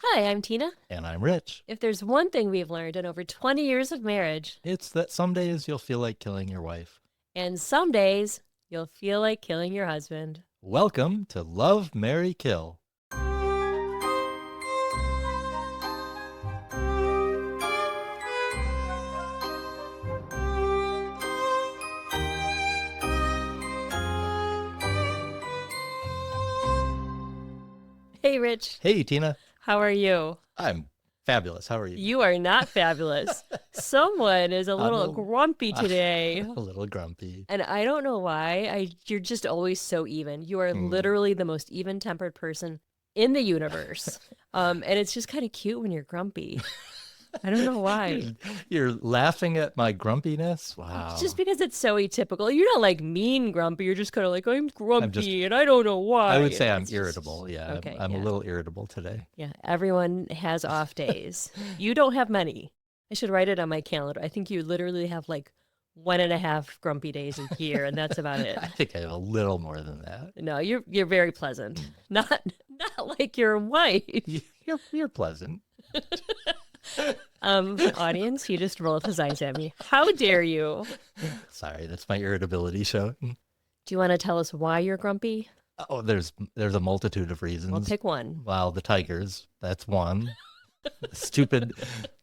Hi, I'm Tina. And I'm Rich. If there's one thing we've learned in over 20 years of marriage, It's that some days you'll feel like killing your wife. and some days you'll feel like killing your husband. Welcome to Love, Marry, Kill. Hey, Rich, Hey, Tina. how are you? I'm fabulous. How are you? You are not fabulous. Someone is a I'm little grumpy today. a little grumpy. And I don't know why. You're just always so even. You are literally the most even-tempered person in the universe. And it's just kind of cute when you're grumpy. I don't know why. You're laughing at my grumpiness? Wow. It's just because it's so atypical. You're not like mean grumpy. You're just kind of like, I'm grumpy and I don't know why. I would say I'm It's irritable. Yeah, okay, I'm yeah. a little irritable today. Yeah, everyone has off days. You don't have many. I should write it on my calendar. I think you literally have like 1.5 grumpy days a year, and that's about it. I think I have a little more than that. No, you're very pleasant. Not like your wife. You're pleasant. Audience, he just rolled his eyes at me. How dare you? Sorry, that's my irritability show. Do you want to tell us why you're grumpy? Oh, there's a multitude of reasons. Well, pick one. Well, the Tigers, that's one. The stupid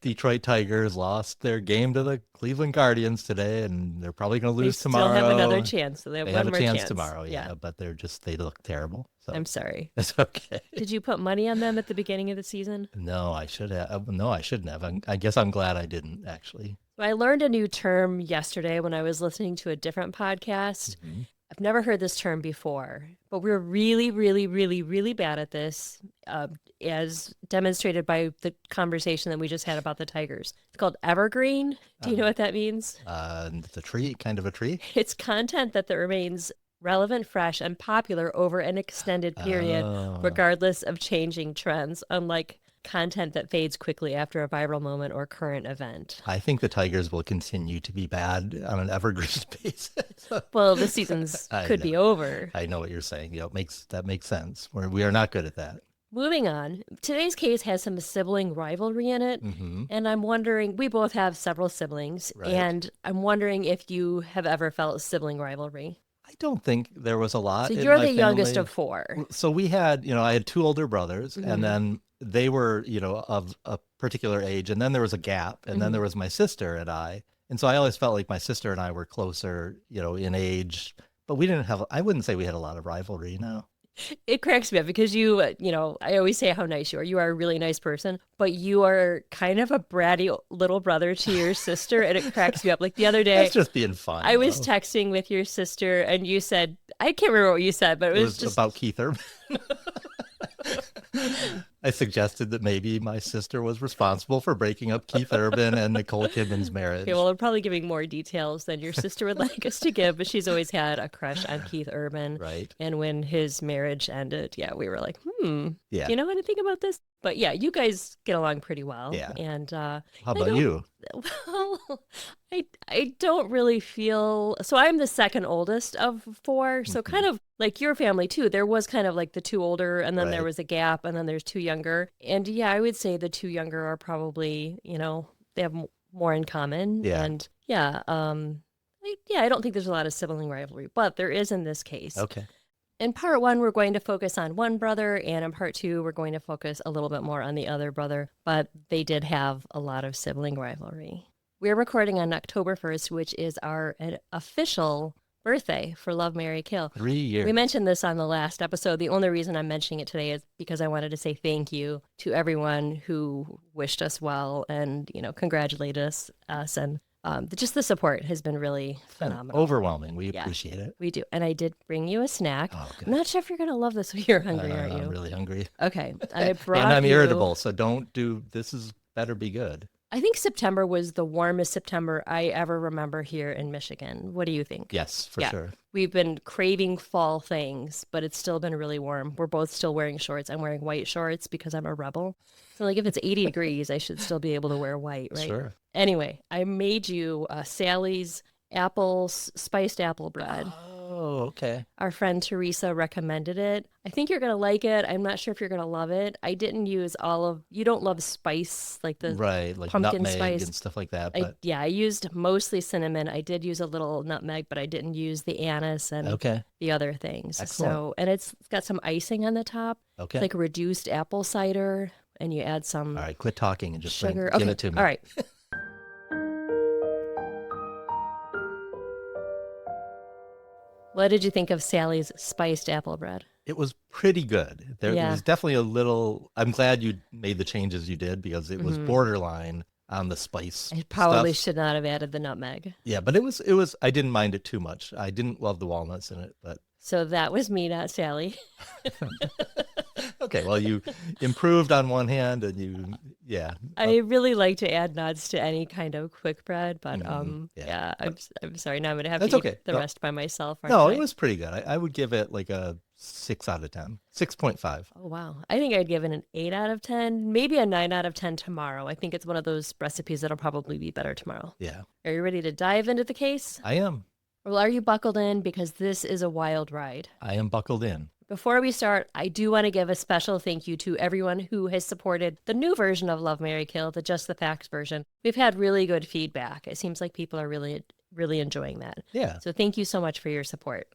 Detroit Tigers lost their game to the Cleveland Guardians today, and they're probably going to lose tomorrow. They still have another chance. So they have one a more chance tomorrow, yeah. but they look terrible. So I'm sorry. it's okay. Did you put money on them at the beginning of the season? No, I should have. No, I shouldn't have. I guess I'm glad I didn't, actually. I learned a new term yesterday when I was listening to a different podcast. Mm-hmm. I've never heard this term before, but we're really, really, really, really bad at this, as demonstrated by the conversation that we just had about the Tigers. It's called evergreen. Do you know what that means? It's a tree, kind of a tree. It's content that remains relevant, fresh, and popular over an extended period, regardless of changing trends, unlike content that fades quickly after a viral moment or current event. I think the Tigers will continue to be bad on an evergreen basis. Well, the seasons could be over. I know what you're saying. That makes sense. We are not good at that. Moving on, today's case has some sibling rivalry in it, and I'm wondering, we both have several siblings, Right. and I'm wondering if you have ever felt sibling rivalry. I don't think there was a lot. So in you're my the youngest family. of four. So we had, I had two older brothers, and then they were, of a particular age, and then there was a gap, and then there was my sister and I. And so I always felt like my sister and I were closer, in age, but I wouldn't say we had a lot of rivalry, no. It cracks me up because I always say how nice you are. You are a really nice person, but you are kind of a bratty little brother to your sister, and it cracks me up. Like the other day, That's just being fun. I was though. texting with your sister, and you said, I can't remember what you said, but it was just about Keith Urban. I suggested that maybe my sister was responsible for breaking up Keith Urban and Nicole Kidman's marriage. Okay, well, I'm probably giving more details than your sister would like us to give, but she's always had a crush on Keith Urban. Right. And when his marriage ended, yeah, we were like, Yeah. do you know anything about this? But yeah, you guys get along pretty well. Yeah. And How about you? well, I don't really feel so. I'm the second oldest of four, so kind of like your family too. There was kind of like the two older, and then there Right. was a gap, and then there's two younger. And yeah, I would say the two younger are probably, they have more in common. Yeah. And yeah, I don't think there's a lot of sibling rivalry, but there is in this case. Okay. In part one, we're going to focus on one brother, and in part two, we're going to focus a little bit more on the other brother, but they did have a lot of sibling rivalry. We're recording on October 1st, which is our official birthday for Love, Marry, Kill. 3 years. We mentioned this on the last episode. The only reason I'm mentioning it today is because I wanted to say thank you to everyone who wished us well and, congratulated us. And just the support has been really phenomenal. Overwhelming. We appreciate it. We do. And I did bring you a snack. Oh, good. I'm not sure if you're going to love this. You're hungry, aren't you? I'm really hungry. Okay. I brought And I'm you- irritable, so this is better be good. I think September was the warmest September I ever remember here in Michigan. What do you think? Yes, for sure. We've been craving fall things, but it's still been really warm. We're both still wearing shorts. I'm wearing white shorts because I'm a rebel. So like if it's 80 degrees, I should still be able to wear white, right? Sure. Anyway, I made you Sally's spiced apple bread. Oh, okay. Our friend Teresa recommended it. I think you're going to like it. I'm not sure if you're going to love it. I didn't use you don't love spice, like the Right, like pumpkin nutmeg spice. and stuff like that, but I used mostly cinnamon. I did use a little nutmeg, but I didn't use the anise and okay. the other things. Excellent. So, and it's got some icing on the top. It's Okay. like a reduced apple cider, and you add some All right, quit talking and just sugar. give Okay. it to me. All right. What did you think of Sally's spiced apple bread? It was pretty good. It Yeah. was definitely a little, I'm glad you made the changes you did because it was borderline on the spice I probably stuff. should not have added the nutmeg. Yeah, but I didn't mind it too much. I didn't love the walnuts in it, but So that was me, not Sally. okay, well, you improved on one hand and yeah. I really like to add nuts to any kind of quick bread, but yeah. I'm sorry. Now I'm gonna have That's to okay. eat the No, rest by myself. Aren't no, I? it was pretty good. I would give it like a 6 out of 10, 6.5. Oh wow! I think I'd give it an 8 out of 10, maybe a 9 out of 10 tomorrow. I think it's one of those recipes that'll probably be better tomorrow. Yeah, Are you ready to dive into the case? I am. Well, are you buckled in? Because this is a wild ride. I am buckled in. Before we start, I do want to give a special thank you to everyone who has supported the new version of Love, Marry, Kill, the Just the Facts version. We've had really good feedback. It seems like people are really, really enjoying that. Yeah. So thank you so much for your support.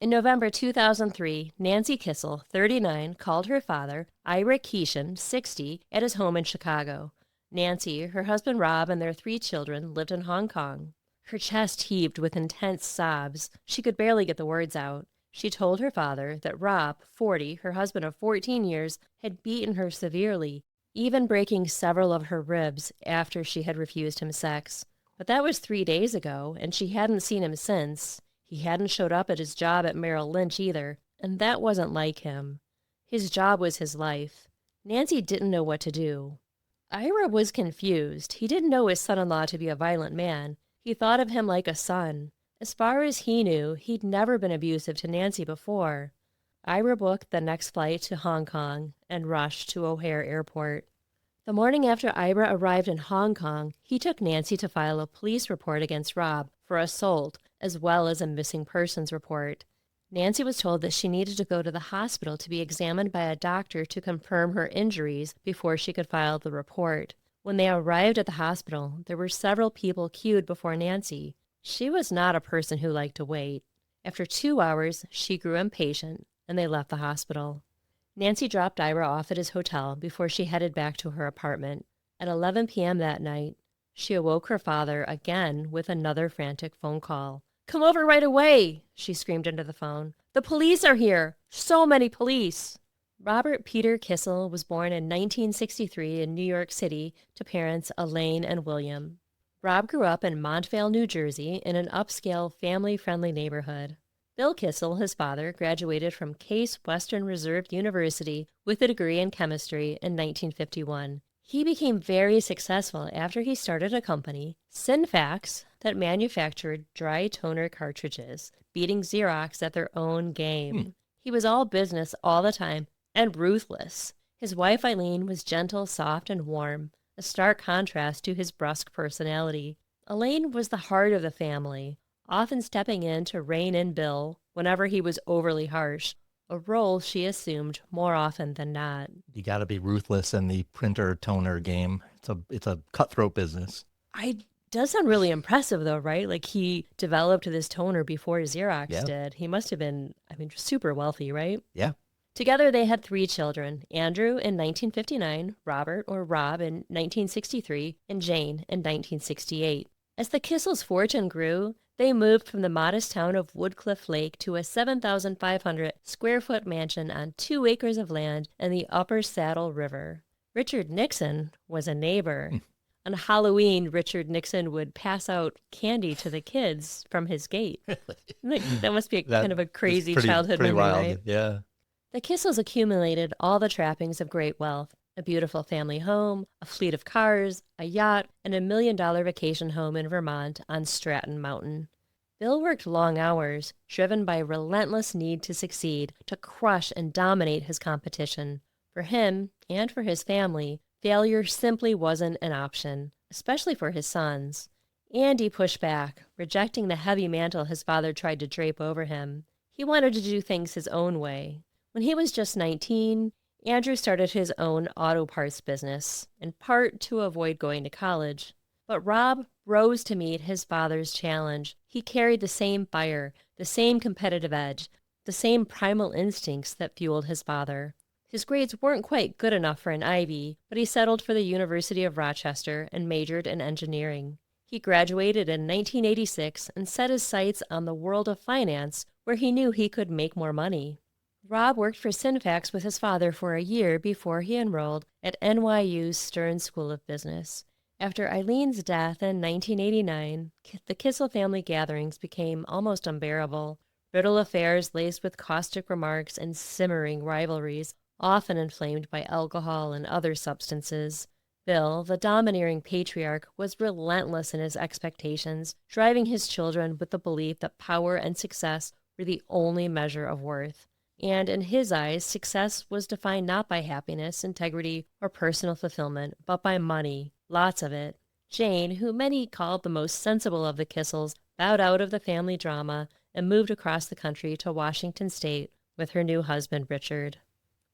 In November 2003, Nancy Keesil, 39, called her father, Robert Kissel, 60, at his home in Chicago. Nancy, her husband Rob, and their 3 children lived in Hong Kong. Her chest heaved with intense sobs. She could barely get the words out. She told her father that Rob, 40, her husband of 14 years, had beaten her severely, even breaking several of her ribs after she had refused him sex. But that was 3 days ago, and she hadn't seen him since. He hadn't showed up at his job at Merrill Lynch either, and that wasn't like him. His job was his life. Nancy didn't know what to do. Ira was confused. He didn't know his son-in-law to be a violent man. He thought of him like a son. As far as he knew, he'd never been abusive to Nancy before. Ira booked the next flight to Hong Kong and rushed to O'Hare Airport. The morning after Ira arrived in Hong Kong, he took Nancy to file a police report against Rob for assault, as well as a missing persons report. Nancy was told that she needed to go to the hospital to be examined by a doctor to confirm her injuries before she could file the report. When they arrived at the hospital, there were several people queued before Nancy. She was not a person who liked to wait. After 2 hours, she grew impatient, and they left the hospital. Nancy dropped Ira off at his hotel before she headed back to her apartment. At 11 p.m. that night, she awoke her father again with another frantic phone call. "Come over right away," she screamed into the phone. "The police are here! So many police!" Robert Peter Kissel was born in 1963 in New York City to parents Elaine and William. Rob grew up in Montvale, New Jersey, in an upscale, family-friendly neighborhood. Bill Kissel, his father, graduated from Case Western Reserve University with a degree in chemistry in 1951. He became very successful after he started a company, Synfax, that manufactured dry toner cartridges, beating Xerox at their own game. He was all business all the time and ruthless. His wife Eileen was gentle, soft, and warm, a stark contrast to his brusque personality. Elaine was the heart of the family, often stepping in to rein in Bill whenever he was overly harsh, a role she assumed more often than not. You got to be ruthless in the printer toner game. It's a cutthroat business. Does sound really impressive though, right? Like he developed this toner before Xerox did. He must have been, super wealthy, right? Yeah. Together they had 3 children, Andrew in 1959, Robert or Rob in 1963, and Jane in 1968. As the Kissels' fortune grew, they moved from the modest town of Woodcliff Lake to a 7,500 square foot mansion on 2 acres of land in the Upper Saddle River. Richard Nixon was a neighbor. On Halloween, Richard Nixon would pass out candy to the kids from his gate. That must be kind of a crazy childhood pretty memory, wild. right? Yeah. The Kissels accumulated all the trappings of great wealth: a beautiful family home, a fleet of cars, a yacht, and $1 million vacation home in Vermont on Stratton Mountain. Bill worked long hours, driven by a relentless need to succeed, to crush and dominate his competition. For him, and for his family, failure simply wasn't an option, especially for his sons. Andy pushed back, rejecting the heavy mantle his father tried to drape over him. He wanted to do things his own way. When he was just 19, Andrew started his own auto parts business, in part to avoid going to college. But Rob rose to meet his father's challenge. He carried the same fire, the same competitive edge, the same primal instincts that fueled his father. His grades weren't quite good enough for an Ivy, but he settled for the University of Rochester and majored in engineering. He graduated in 1986 and set his sights on the world of finance, where he knew he could make more money. Rob worked for Synfax with his father for a year before he enrolled at NYU's Stern School of Business. After Eileen's death in 1989, the Kissel family gatherings became almost unbearable. Brittle affairs laced with caustic remarks and simmering rivalries, often inflamed by alcohol and other substances. Bill, the domineering patriarch, was relentless in his expectations, driving his children with the belief that power and success were the only measure of worth. And in his eyes, success was defined not by happiness, integrity, or personal fulfillment, but by money, lots of it. Jane, who many called the most sensible of the Kissels, bowed out of the family drama and moved across the country to Washington State with her new husband, Richard.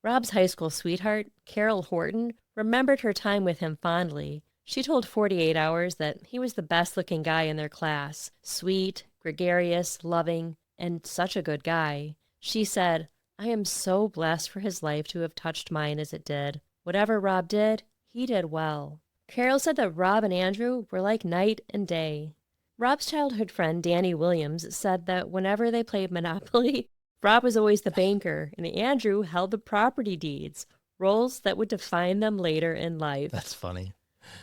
Rob's high school sweetheart, Carol Horton, remembered her time with him fondly. She told 48 Hours that he was the best-looking guy in their class, sweet, gregarious, loving, and such a good guy. She said, "I am so blessed for his life to have touched mine as it did. Whatever Rob did, he did well." Carol said that Rob and Andrew were like night and day. Rob's childhood friend, Danny Williams, said that whenever they played Monopoly, Rob was always the banker, and Andrew held the property deeds, roles that would define them later in life. That's funny.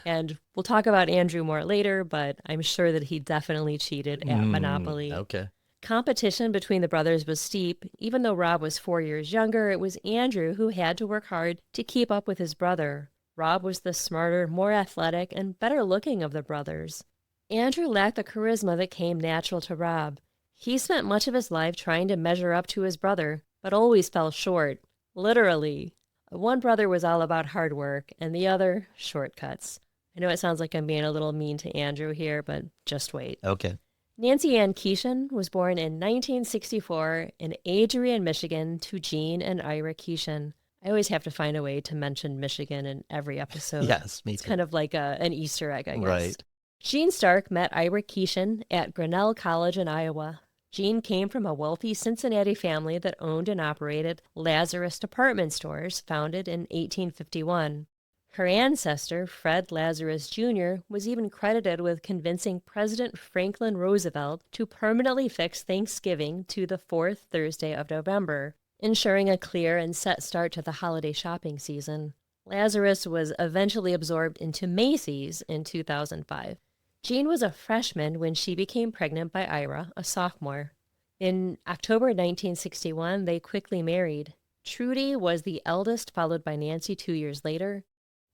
And we'll talk about Andrew more later, but I'm sure that he definitely cheated at Monopoly. Okay. Competition between the brothers was steep. Even though Rob was 4 years younger, it was Andrew who had to work hard to keep up with his brother. Rob was the smarter, more athletic, and better looking of the brothers. Andrew lacked the charisma that came natural to Rob. He spent much of his life trying to measure up to his brother, but always fell short. Literally. One brother was all about hard work, and the other, shortcuts. I know it sounds like I'm being a little mean to Andrew here, but just wait. Okay. Nancy Ann Keeshin was born in 1964 in Adrian, Michigan, to Gene and Ira Keeshin. I always have to find a way to mention Michigan in every episode. Yes, me too. It's kind of like an Easter egg, I guess. Right. Gene Stark met Ira Keeshin at Grinnell College in Iowa. Gene came from a wealthy Cincinnati family that owned and operated Lazarus department stores, founded in 1851. Her ancestor, Fred Lazarus Jr., was even credited with convincing President Franklin Roosevelt to permanently fix Thanksgiving to the fourth Thursday of November, ensuring a clear and set start to the holiday shopping season. Lazarus was eventually absorbed into Macy's in 2005. Jean was a freshman when she became pregnant by Ira, a sophomore. In October 1961, they quickly married. Trudy was the eldest, followed by Nancy 2 years later.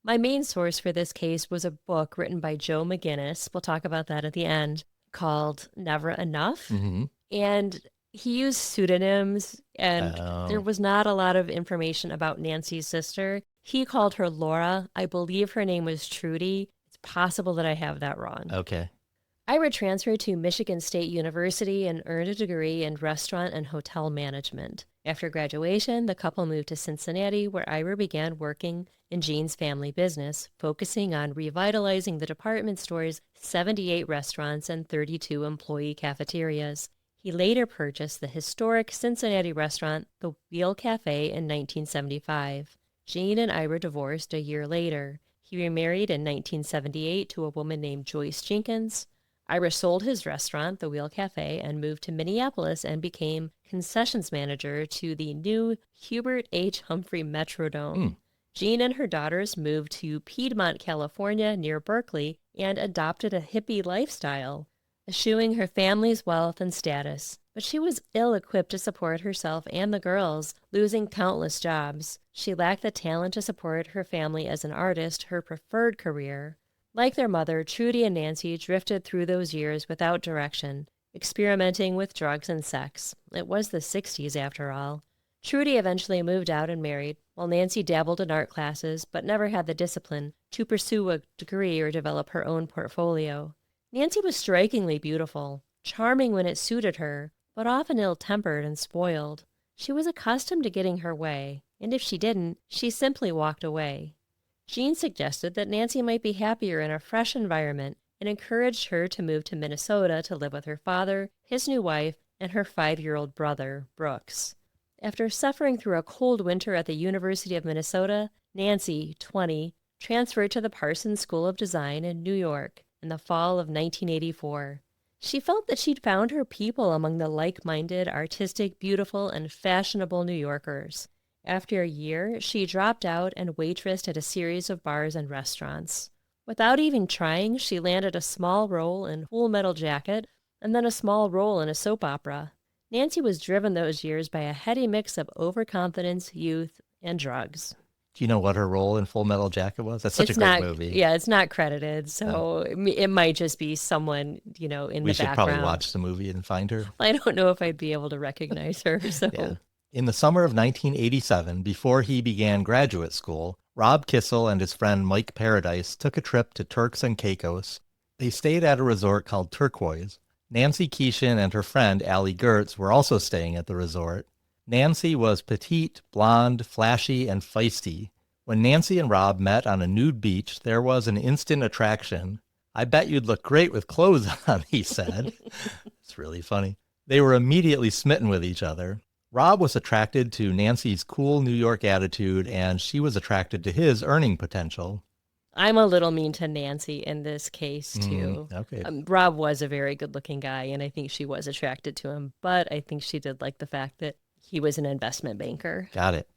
My main source for this case was a book written by Joe McGinnis, we'll talk about that at the end, called Never Enough. Mm-hmm. And he used pseudonyms, and there was not a lot of information about Nancy's sister. He called her Laura. I believe her name was Trudy. It's possible that I have that wrong. Okay. Ira transferred to Michigan State University and earned a degree in restaurant and hotel management. After graduation, the couple moved to Cincinnati, where Ira began working in Jean's family business, focusing on revitalizing the department store's 78 restaurants and 32 employee cafeterias. He later purchased the historic Cincinnati restaurant, the Wheel Cafe, in 1975. Jean and Ira divorced a year later. He remarried in 1978 to a woman named Joyce Jenkins. Ira sold his restaurant, the Wheel Cafe, and moved to Minneapolis and became concessions manager to the new Hubert H. Humphrey Metrodome. Jean and her daughters moved to Piedmont, California, near Berkeley, and adopted a hippie lifestyle, eschewing her family's wealth and status. But she was ill-equipped to support herself and the girls, losing countless jobs. She lacked the talent to support her family as an artist, her preferred career. Like their mother, Trudy and Nancy drifted through those years without direction, experimenting with drugs and sex. It was the 60s, after all. Trudy eventually moved out and married, while Nancy dabbled in art classes but never had the discipline to pursue a degree or develop her own portfolio. Nancy was strikingly beautiful, charming when it suited her, but often ill-tempered and spoiled. She was accustomed to getting her way, and if she didn't, she simply walked away. Jean suggested that Nancy might be happier in a fresh environment and encouraged her to move to Minnesota to live with her father, his new wife, and her 5-year-old brother, Brooks. After suffering through a cold winter at the University of Minnesota, Nancy, 20, transferred to the Parsons School of Design in New York in the fall of 1984. She felt that she'd found her people among the like-minded, artistic, beautiful, and fashionable New Yorkers. After a year, she dropped out and waitressed at a series of bars and restaurants. Without even trying, she landed a small role in Full Metal Jacket and then a small role in a soap opera. Nancy was driven those years by a heady mix of overconfidence, youth, and drugs. Do you know what her role in Full Metal Jacket was? That's such a great movie. Yeah, it's not credited, so it might just be someone, in the background. We should probably watch the movie and find her. I don't know if I'd be able to recognize her. So. Yeah. In the summer of 1987, before he began graduate school, Rob Kissel and his friend Mike Paradise took a trip to Turks and Caicos. They stayed at a resort called Turquoise. Nancy Keeshin and her friend Allie Gertz were also staying at the resort. Nancy was petite, blonde, flashy, and feisty. When Nancy and Rob met on a nude beach, there was an instant attraction. "I bet you'd look great with clothes on," he said. It's really funny. They were immediately smitten with each other. Rob was attracted to Nancy's cool New York attitude, and she was attracted to his earning potential. I'm a little mean to Nancy in this case, too. Okay. Rob was a very good-looking guy, and I think she was attracted to him, but I think she did like the fact that he was an investment banker. Got it.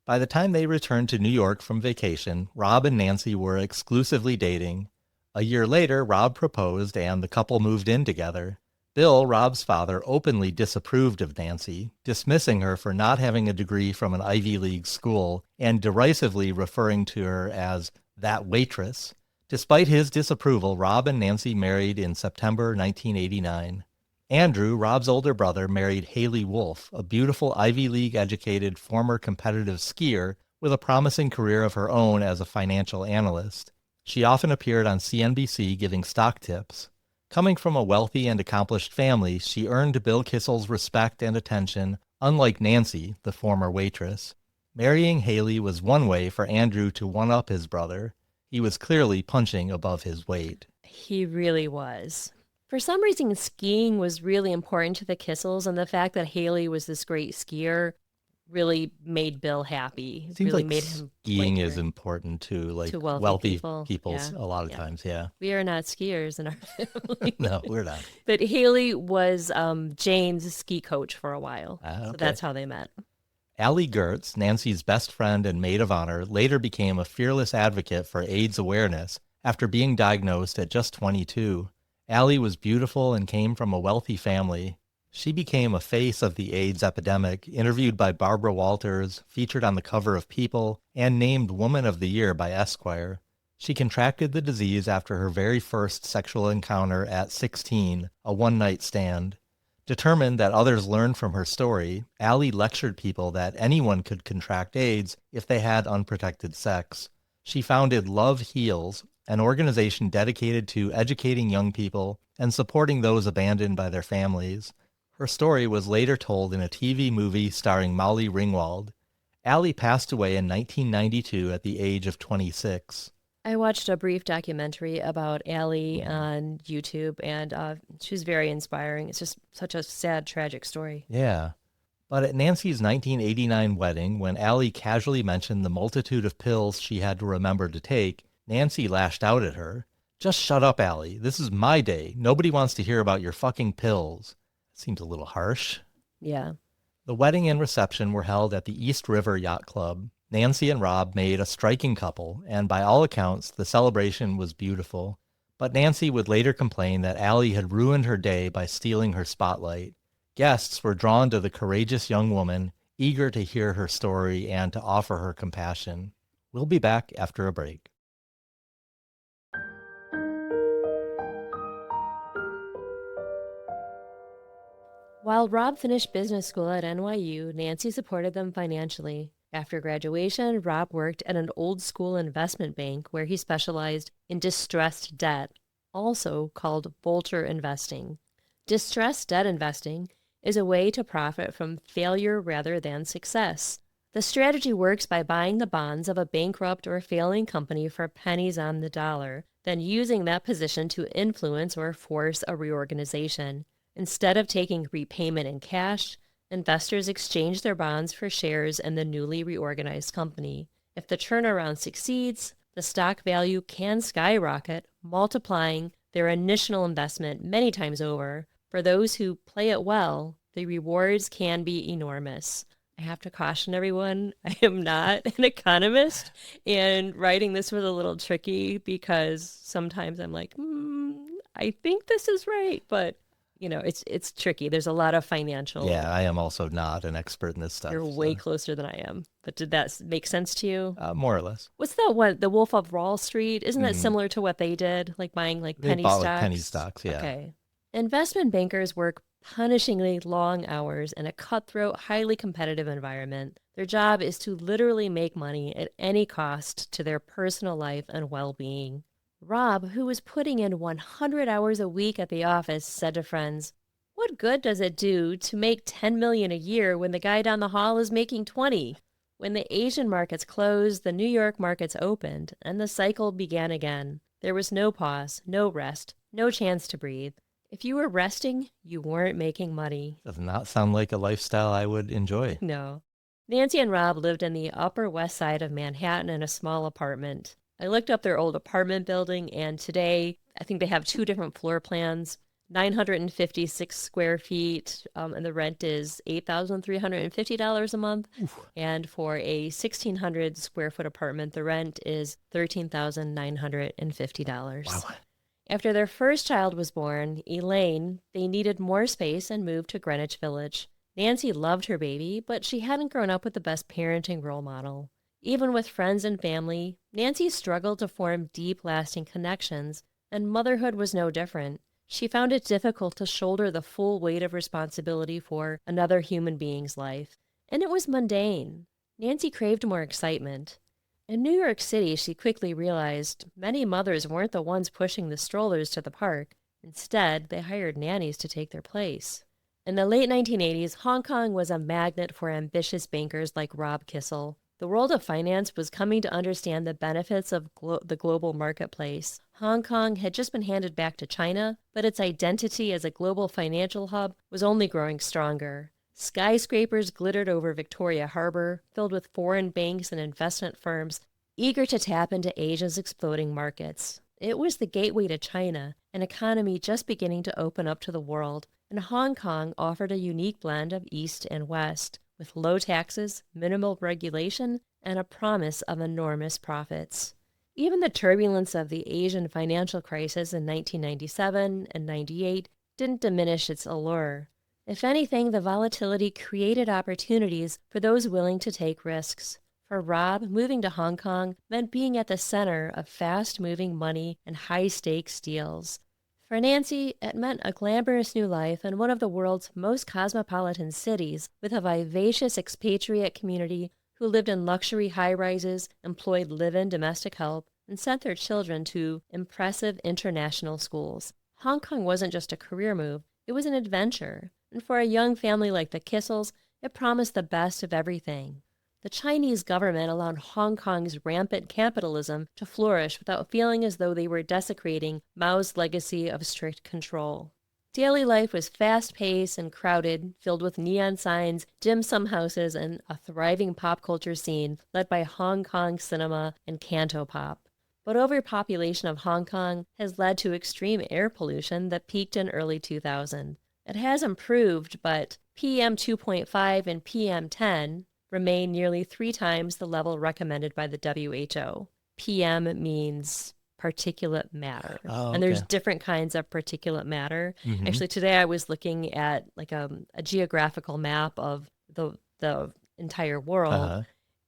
By the time they returned to New York from vacation, Rob and Nancy were exclusively dating. A year later, Rob proposed, and the couple moved in together. Bill, Rob's father, openly disapproved of Nancy, dismissing her for not having a degree from an Ivy League school and derisively referring to her as that waitress. Despite his disapproval, Rob and Nancy married in September 1989. Andrew, Rob's older brother, married Haley Wolf, a beautiful Ivy League-educated former competitive skier with a promising career of her own as a financial analyst. She often appeared on CNBC giving stock tips. Coming from a wealthy and accomplished family, she earned Bill Kissel's respect and attention, unlike Nancy, the former waitress. Marrying Haley was one way for Andrew to one-up his brother. He was clearly punching above his weight. He really was. For some reason, skiing was really important to the Kissels, and the fact that Haley was this great skier really made Bill happy. It seems really like made him skiing is important to wealthy people yeah. a lot of times, yeah. We are not skiers in our family. No, we're not. But Haley was Jane's ski coach for a while, so that's how they met. Allie Gertz, Nancy's best friend and maid of honor, later became a fearless advocate for AIDS awareness after being diagnosed at just 22. Allie was beautiful and came from a wealthy family. She became a face of the AIDS epidemic, interviewed by Barbara Walters, featured on the cover of People, and named Woman of the Year by Esquire. She contracted the disease after her very first sexual encounter at 16, a one-night stand. Determined that others learn from her story, Allie lectured people that anyone could contract AIDS if they had unprotected sex. She founded Love Heals, an organization dedicated to educating young people and supporting those abandoned by their families. Her story was later told in a TV movie starring Molly Ringwald. Allie passed away in 1992 at the age of 26. I watched a brief documentary about Allie on YouTube, and she's very inspiring. It's just such a sad, tragic story. Yeah. But at Nancy's 1989 wedding, when Allie casually mentioned the multitude of pills she had to remember to take, Nancy lashed out at her. "Just shut up, Allie. This is my day. Nobody wants to hear about your fucking pills." Seems a little harsh. Yeah. The wedding and reception were held at the East River Yacht Club. Nancy and Rob made a striking couple, and by all accounts, the celebration was beautiful. But Nancy would later complain that Allie had ruined her day by stealing her spotlight. Guests were drawn to the courageous young woman, eager to hear her story and to offer her compassion. We'll be back after a break. While Rob finished business school at NYU, Nancy supported them financially. After graduation, Rob worked at an old-school investment bank where he specialized in distressed debt, also called vulture investing. Distressed debt investing is a way to profit from failure rather than success. The strategy works by buying the bonds of a bankrupt or failing company for pennies on the dollar, then using that position to influence or force a reorganization. Instead of taking repayment in cash, investors exchange their bonds for shares in the newly reorganized company. If the turnaround succeeds, the stock value can skyrocket, multiplying their initial investment many times over. For those who play it well, the rewards can be enormous. I have to caution everyone, I am not an economist, and writing this was a little tricky because sometimes I'm like, I think this is right, but it's tricky. There's a lot of financial. Yeah, I am also not an expert in this stuff. You're way closer than I am. But did that make sense to you? More or less. What's that one? The Wolf of Wall Street? Isn't that similar to what they did? Like buying They penny bought stocks? like penny stocks, yeah. Okay. Investment bankers work punishingly long hours in a cutthroat, highly competitive environment. Their job is to literally make money at any cost to their personal life and well-being. Rob, who was putting in 100 hours a week at the office, said to friends, "What good does it do to make $10 million a year when the guy down the hall is making 20? When the Asian markets closed, the New York markets opened, and the cycle began again. There was no pause, no rest, no chance to breathe. If you were resting, you weren't making money." Does not sound like a lifestyle I would enjoy. No. Nancy and Rob lived in the Upper West Side of Manhattan in a small apartment. I looked up their old apartment building, and today I think they have 2 different floor plans, 956 square feet, and the rent is $8,350 a month. Oof. And for a 1,600 square foot apartment, the rent is $13,950. Wow. After their first child was born, Elaine, they needed more space and moved to Greenwich Village. Nancy loved her baby, but she hadn't grown up with the best parenting role model. Even with friends and family, Nancy struggled to form deep, lasting connections, and motherhood was no different. She found it difficult to shoulder the full weight of responsibility for another human being's life, and it was mundane. Nancy craved more excitement. In New York City, she quickly realized many mothers weren't the ones pushing the strollers to the park. Instead, they hired nannies to take their place. In the late 1980s, Hong Kong was a magnet for ambitious bankers like Rob Kissel. The world of finance was coming to understand the benefits of the global marketplace. Hong Kong had just been handed back to China, but its identity as a global financial hub was only growing stronger. Skyscrapers glittered over Victoria Harbor, filled with foreign banks and investment firms eager to tap into Asia's exploding markets. It was the gateway to China, an economy just beginning to open up to the world, and Hong Kong offered a unique blend of East and West, with low taxes, minimal regulation, and a promise of enormous profits. Even the turbulence of the Asian financial crisis in 1997 and 98 didn't diminish its allure. If anything, the volatility created opportunities for those willing to take risks. For Rob, moving to Hong Kong meant being at the center of fast-moving money and high-stakes deals. For Nancy, it meant a glamorous new life in one of the world's most cosmopolitan cities, with a vivacious expatriate community who lived in luxury high-rises, employed live-in domestic help, and sent their children to impressive international schools. Hong Kong wasn't just a career move, it was an adventure. And for a young family like the Kissels, it promised the best of everything. The Chinese government allowed Hong Kong's rampant capitalism to flourish without feeling as though they were desecrating Mao's legacy of strict control. Daily life was fast-paced and crowded, filled with neon signs, dim sum houses, and a thriving pop culture scene led by Hong Kong cinema and canto pop. But overpopulation of Hong Kong has led to extreme air pollution that peaked in early 2000. It has improved, but PM 2.5 and PM 10 remain nearly 3 times the level recommended by the WHO. PM means particulate matter. Oh, and there's okay. different kinds of particulate matter. Mhm. Actually, today I was looking at like a geographical map of the entire world. Uh-huh.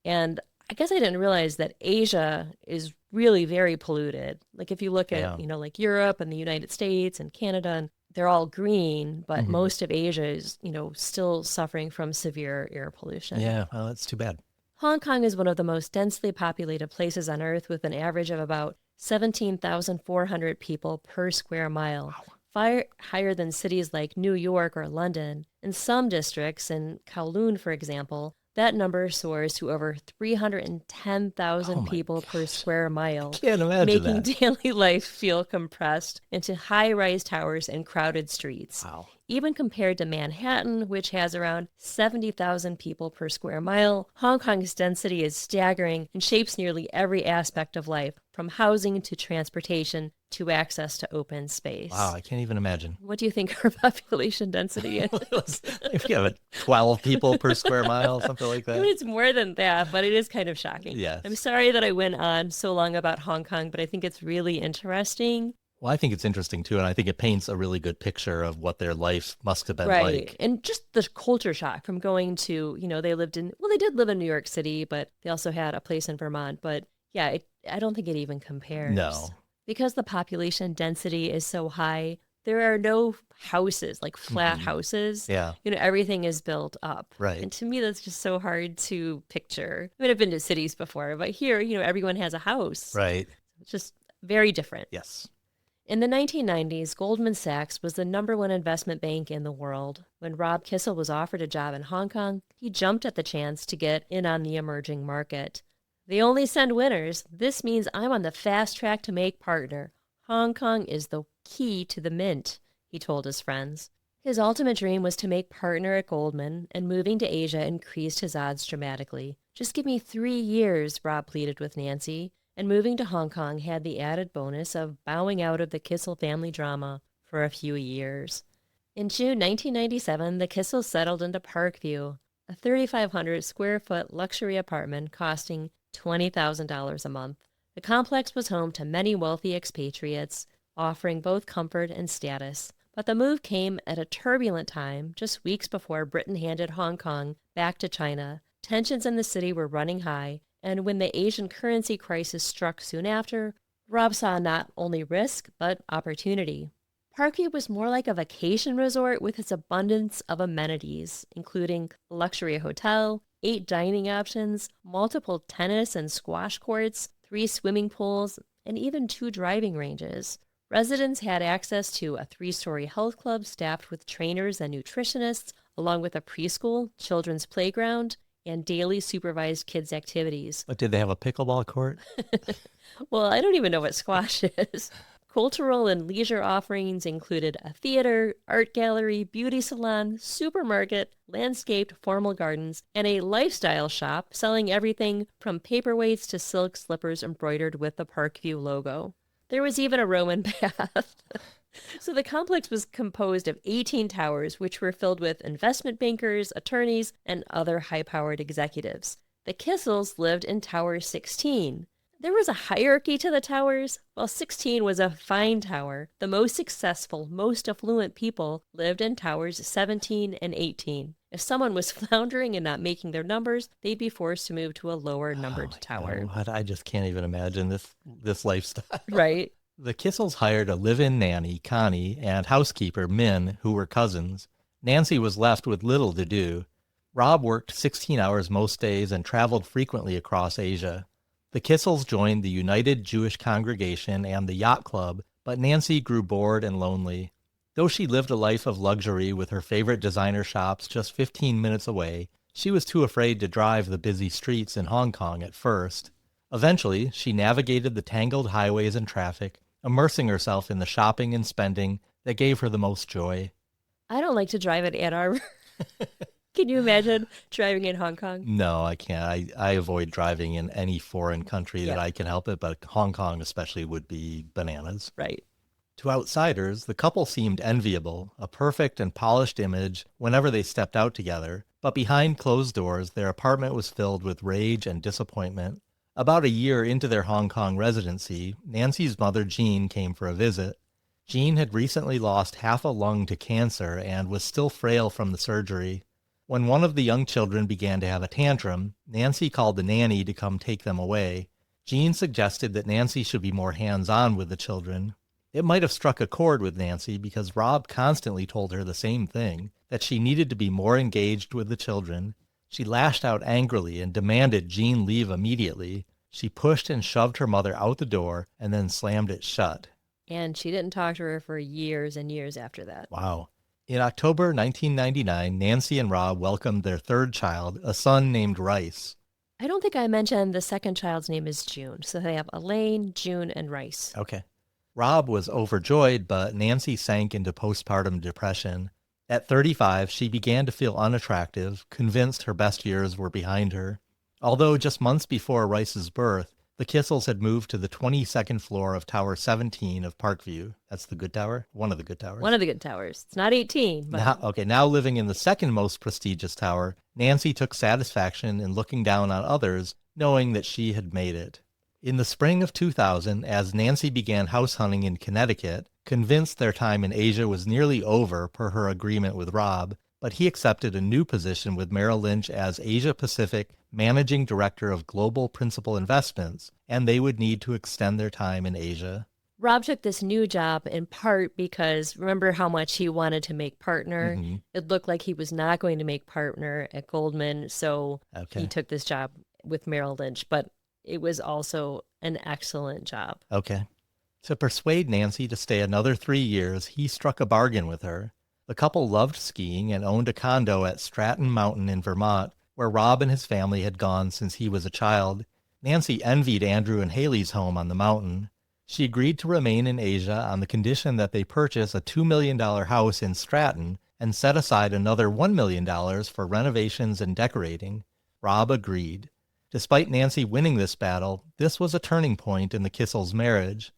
And I guess I didn't realize that Asia is really very polluted. Like if you look at, Yeah. like Europe and the United States and Canada, and they're all green, but Mhm. most of Asia is, still suffering from severe air pollution. Yeah, well, that's too bad. Hong Kong is one of the most densely populated places on Earth, with an average of about 17,400 people per square mile, far higher than cities like New York or London. In some districts, in Kowloon, for example, that number soars to over Oh 310,000 my people per gosh. square mile, Can't imagine making that. daily life feel compressed into high-rise towers and crowded streets. Wow. Even compared to Manhattan, which has around 70,000 people per square mile, Hong Kong's density is staggering and shapes nearly every aspect of life, from housing to transportation to access to open space. Wow, I can't even imagine. What do you think our population density is? If you have 12 people per square mile, something like I mean, that. it's more than that, but it is kind of shocking. Yes. I'm sorry that I went on so long about Hong Kong, but I think it's really interesting. Well, I think it's interesting too, and I think it paints a really good picture of what their life must have been Right. like. And just the culture shock from going to, they did live in New York City, but they also had a place in Vermont. But yeah, I don't think it even compares. No. Because the population density is so high, there are no houses, like flat houses. Yeah. Everything is built up. Right. And to me, that's just so hard to picture. I mean, I've been to cities before, but here, everyone has a house. Right. It's just very different. Yes. In the 1990s, Goldman Sachs was the #1 investment bank in the world. When Rob Kissel was offered a job in Hong Kong, he jumped at the chance to get in on the emerging market. They only send winners. This means I'm on the fast track to make partner. Hong Kong is the key to the mint, he told his friends. His ultimate dream was to make partner at Goldman, and moving to Asia increased his odds dramatically. Just give me 3 years, Rob pleaded with Nancy, and moving to Hong Kong had the added bonus of bowing out of the Kissel family drama for a few years. In June 1997, the Kissels settled into Parkview, a 3,500 square foot luxury apartment costing $20,000 a month. The complex was home to many wealthy expatriates, offering both comfort and status. But the move came at a turbulent time, just weeks before Britain handed Hong Kong back to China. Tensions in the city were running high, and when the Asian currency crisis struck soon after, Rob saw not only risk, but opportunity. Parkview was more like a vacation resort with its abundance of amenities, including a luxury hotel, 8 dining options, multiple tennis and squash courts, 3 swimming pools, and even 2 driving ranges. Residents had access to a 3-story health club staffed with trainers and nutritionists, along with a preschool, children's playground, and daily supervised kids' activities. But did they have a pickleball court? Well, I don't even know what squash is. Cultural and leisure offerings included a theater, art gallery, beauty salon, supermarket, landscaped formal gardens, and a lifestyle shop selling everything from paperweights to silk slippers embroidered with the Parkview logo. There was even a Roman bath. So the complex was composed of 18 towers, which were filled with investment bankers, attorneys, and other high-powered executives. The Kissels lived in Tower 16. There was a hierarchy to the towers. While 16 was a fine tower, the most successful, most affluent people lived in towers 17 and 18. If someone was floundering and not making their numbers, they'd be forced to move to a lower numbered tower. God, I just can't even imagine this lifestyle. Right. The Kissels hired a live-in nanny, Connie, and housekeeper, Min, who were cousins. Nancy was left with little to do. Rob worked 16 hours most days and traveled frequently across Asia. The Kissels joined the United Jewish Congregation and the Yacht Club, but Nancy grew bored and lonely. Though she lived a life of luxury with her favorite designer shops just 15 minutes away, she was too afraid to drive the busy streets in Hong Kong at first. Eventually, she navigated the tangled highways and traffic, immersing herself in the shopping and spending that gave her the most joy. I don't like to drive in Ann Arbor. Can you imagine driving in Hong Kong? No, I can't. I avoid driving in any foreign country that I can help it, but Hong Kong especially would be bananas. Right. To outsiders, the couple seemed enviable, a perfect and polished image whenever they stepped out together, but behind closed doors, their apartment was filled with rage and disappointment. About a year into their Hong Kong residency, Nancy's mother, Jean, came for a visit. Jean had recently lost half a lung to cancer and was still frail from the surgery. When one of the young children began to have a tantrum, Nancy called the nanny to come take them away. Jean suggested that Nancy should be more hands-on with the children. It might have struck a chord with Nancy because Rob constantly told her the same thing, that she needed to be more engaged with the children. She lashed out angrily and demanded Jean leave immediately. She pushed and shoved her mother out the door and then slammed it shut. And she didn't talk to her for years and years after that. Wow. In October 1999, Nancy and Rob welcomed their third child, a son named Rice. I don't think I mentioned the second child's name is June. So they have Elaine, June, and Rice. Okay. Rob was overjoyed, but Nancy sank into postpartum depression. At 35, she began to feel unattractive, convinced her best years were behind her. Although just months before Rice's birth, the Kissels had moved to the 22nd floor of Tower 17 of Parkview. That's the good tower? One of the good towers. One of the good towers. It's not 18, but... Now living in the second most prestigious tower, Nancy took satisfaction in looking down on others, knowing that she had made it. In the spring of 2000, as Nancy began house hunting in Connecticut, convinced their time in Asia was nearly over per her agreement with Rob, but he accepted a new position with Merrill Lynch as Asia Pacific Managing Director of Global Principal Investments, and they would need to extend their time in Asia. Rob took this new job in part because remember how much he wanted to make partner? Mm-hmm. It looked like he was not going to make partner at Goldman, so he took this job with Merrill Lynch, but it was also an excellent job. Okay. To persuade Nancy to stay another 3 years, he struck a bargain with her. The couple loved skiing and owned a condo at Stratton Mountain in Vermont, where Rob and his family had gone since he was a child. Nancy envied Andrew and Haley's home on the mountain. She agreed to remain in Asia on the condition that they purchase a $2 million house in Stratton and set aside another $1 million for renovations and decorating. Rob agreed. Despite Nancy winning this battle, this was a turning point in the Kissels' marriage.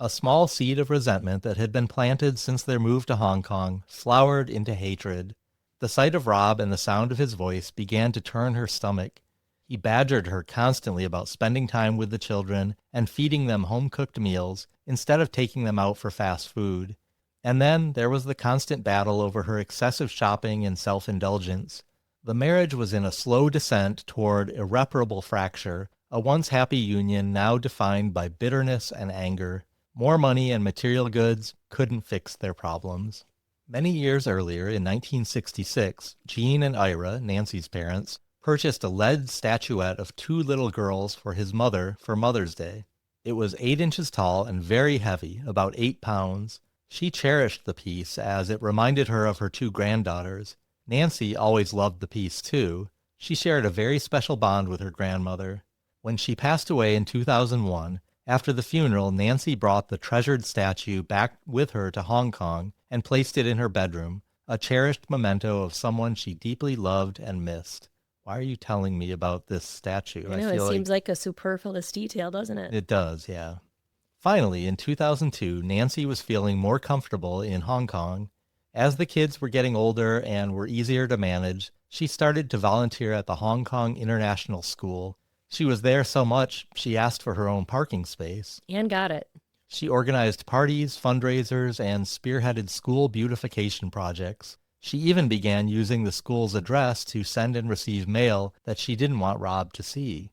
A small seed of resentment that had been planted since their move to Hong Kong flowered into hatred. The sight of Rob and the sound of his voice began to turn her stomach. He badgered her constantly about spending time with the children and feeding them home-cooked meals instead of taking them out for fast food. And then there was the constant battle over her excessive shopping and self-indulgence. The marriage was in a slow descent toward irreparable fracture, a once happy union now defined by bitterness and anger. More money and material goods couldn't fix their problems. Many years earlier, in 1966, Jean and Ira, Nancy's parents, purchased a lead statuette of two little girls for his mother for Mother's Day. It was 8 inches tall and very heavy, about 8 pounds. She cherished the piece as it reminded her of her 2 granddaughters. Nancy always loved the piece too. She shared a very special bond with her grandmother. When she passed away in 2001, after the funeral, Nancy brought the treasured statue back with her to Hong Kong and placed it in her bedroom, a cherished memento of someone she deeply loved and missed. Why are you telling me about this statue? I know, it seems like a superfluous detail, doesn't it? It does, yeah. Finally, in 2002, Nancy was feeling more comfortable in Hong Kong. As the kids were getting older and were easier to manage, she started to volunteer at the Hong Kong International School. She was there so much, she asked for her own parking space. And got it. She organized parties, fundraisers, and spearheaded school beautification projects. She even began using the school's address to send and receive mail that she didn't want Rob to see.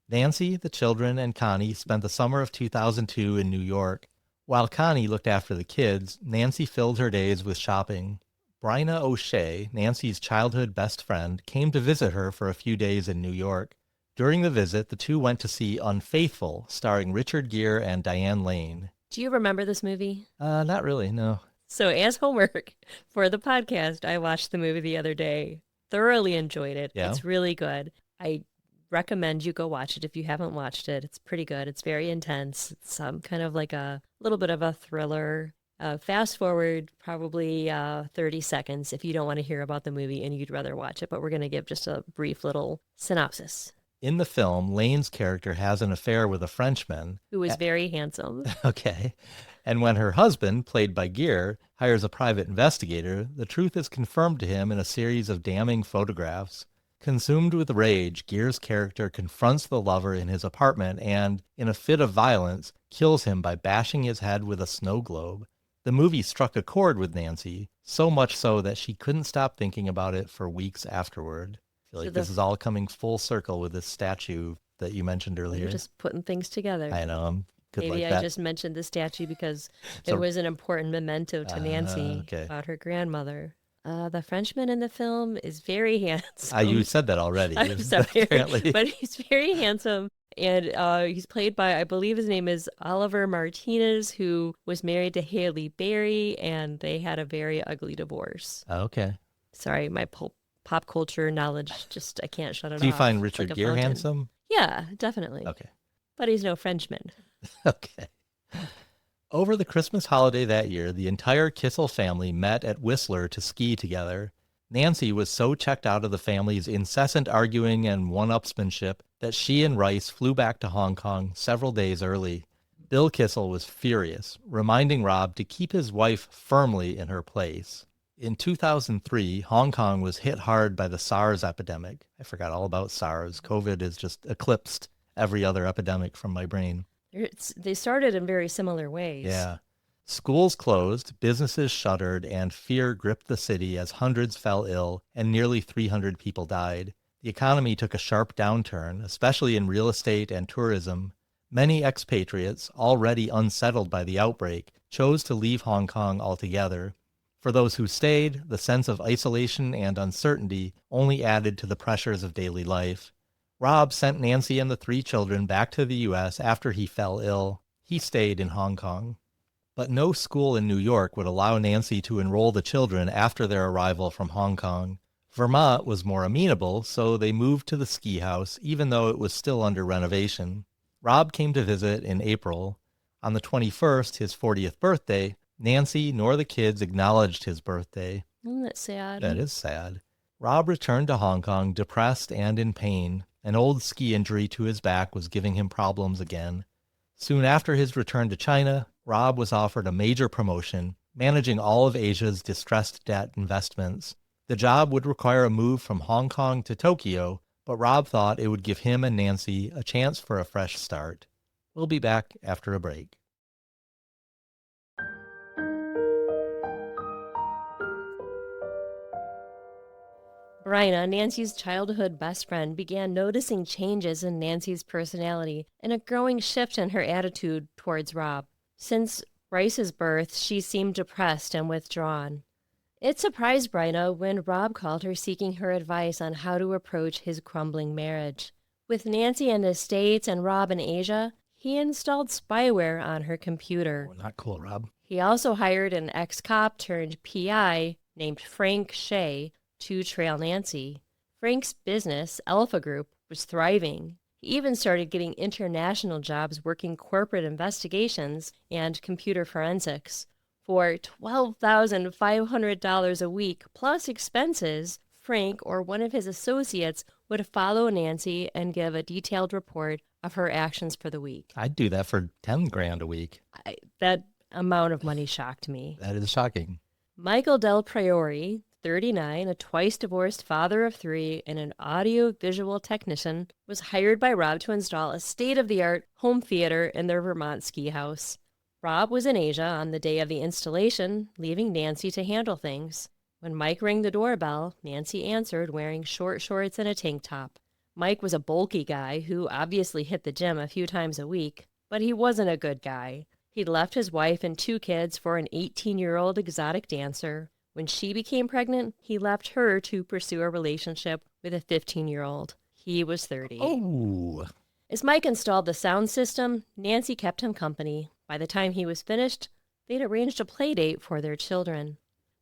Nancy, the children, and Connie spent the summer of 2002 in New York. While Connie looked after the kids, Nancy filled her days with shopping. Bryna O'Shea, Nancy's childhood best friend, came to visit her for a few days in New York. During the visit, the two went to see Unfaithful, starring Richard Gere and Diane Lane. Do you remember this movie? Not really, no. So as homework for the podcast, I watched the movie the other day. Thoroughly enjoyed it. Yeah. It's really good. I recommend you go watch it if you haven't watched it. It's pretty good. It's very intense. It's kind of like a little bit of a thriller. Fast forward probably 30 seconds if you don't want to hear about the movie and you'd rather watch it, but we're going to give just a brief little synopsis. In the film, Lane's character has an affair with a Frenchman. Who is very handsome. Okay. And when her husband, played by Gere, hires a private investigator, the truth is confirmed to him in a series of damning photographs. Consumed with rage, Gere's character confronts the lover in his apartment and, in a fit of violence, kills him by bashing his head with a snow globe. The movie struck a chord with Nancy, so much so that she couldn't stop thinking about it for weeks afterward. I feel like this is all coming full circle with this statue that you mentioned earlier. You're just putting things together. I know, I'm good. Maybe like that. I just mentioned the statue because it was an important memento to Nancy about her grandmother. The Frenchman in the film is very handsome. You said that already. I'm sorry, apparently. But he's very handsome. And he's played by, I believe his name is Oliver Martinez, who was married to Haley Berry, and they had a very ugly divorce. Okay. Sorry, my pop culture knowledge, just I can't shut it Do you off. find It's like Richard a Gere fountain. handsome? Yeah, definitely. Okay. But he's no Frenchman. Okay. Over the Christmas holiday that year, the entire Kissel family met at Whistler to ski together. Nancy was so checked out of the family's incessant arguing and one-upsmanship that she and Rice flew back to Hong Kong several days early. Bill Kissel was furious, reminding Rob to keep his wife firmly in her place. In 2003, Hong Kong was hit hard by the SARS epidemic. I forgot all about SARS. COVID has just eclipsed every other epidemic from my brain. They started in very similar ways. Yeah. Schools closed, businesses shuttered, and fear gripped the city as hundreds fell ill and nearly 300 people died. The economy took a sharp downturn, especially in real estate and tourism. Many expatriates, already unsettled by the outbreak, chose to leave Hong Kong altogether. For those who stayed, the sense of isolation and uncertainty only added to the pressures of daily life. Rob sent Nancy and the 3 children back to the U.S. after he fell ill. He stayed in Hong Kong. But no school in New York would allow Nancy to enroll the children after their arrival from Hong Kong. Vermont was more amenable, so they moved to the ski house, even though it was still under renovation. Rob came to visit in April. On the 21st, his 40th birthday, Nancy nor the kids acknowledged his birthday. Isn't that sad? That is sad. Rob returned to Hong Kong depressed and in pain. An old ski injury to his back was giving him problems again. Soon after his return to China, Rob was offered a major promotion, managing all of Asia's distressed debt investments. The job would require a move from Hong Kong to Tokyo, but Rob thought it would give him and Nancy a chance for a fresh start. We'll be back after a break. Bryna, Nancy's childhood best friend, began noticing changes in Nancy's personality and a growing shift in her attitude towards Rob. Since Bryce's birth, she seemed depressed and withdrawn. It surprised Bryna when Rob called her seeking her advice on how to approach his crumbling marriage. With Nancy in the States and Rob in Asia, he installed spyware on her computer. Oh, not cool, Rob. He also hired an ex-cop turned PI named Frank Shea to trail Nancy. Frank's business, Alpha Group, was thriving. He even started getting international jobs working corporate investigations and computer forensics. For $12,500 a week plus expenses, Frank or one of his associates would follow Nancy and give a detailed report of her actions for the week. I'd do that for 10 grand a week. That amount of money shocked me. That is shocking. Michael Del Priore, 39, a twice-divorced father of 3, and an audio-visual technician, was hired by Rob to install a state-of-the-art home theater in their Vermont ski house. Rob was in Asia on the day of the installation, leaving Nancy to handle things. When Mike rang the doorbell, Nancy answered wearing short shorts and a tank top. Mike was a bulky guy who obviously hit the gym a few times a week, but he wasn't a good guy. He'd left his wife and 2 kids for an 18-year-old exotic dancer. When she became pregnant, he left her to pursue a relationship with a 15-year-old. He was 30. Oh. As Mike installed the sound system, Nancy kept him company. By the time he was finished, they'd arranged a play date for their children.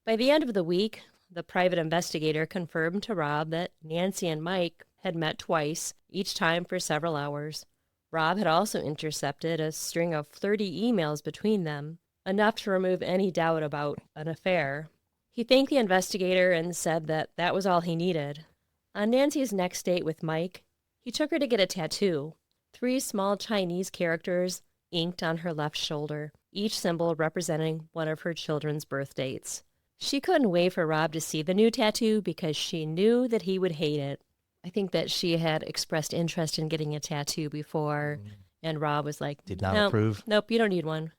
By the end of the week, the private investigator confirmed to Rob that Nancy and Mike had met twice, each time for several hours. Rob had also intercepted a string of flirty emails between them, enough to remove any doubt about an affair. He thanked the investigator and said that that was all he needed. On Nancy's next date with Mike, he took her to get a tattoo. 3 small Chinese characters inked on her left shoulder, each symbol representing one of her children's birth dates. She couldn't wait for Rob to see the new tattoo because she knew that he would hate it. I think that she had expressed interest in getting a tattoo before, and Rob was like, Did not approve. Nope, you don't need one.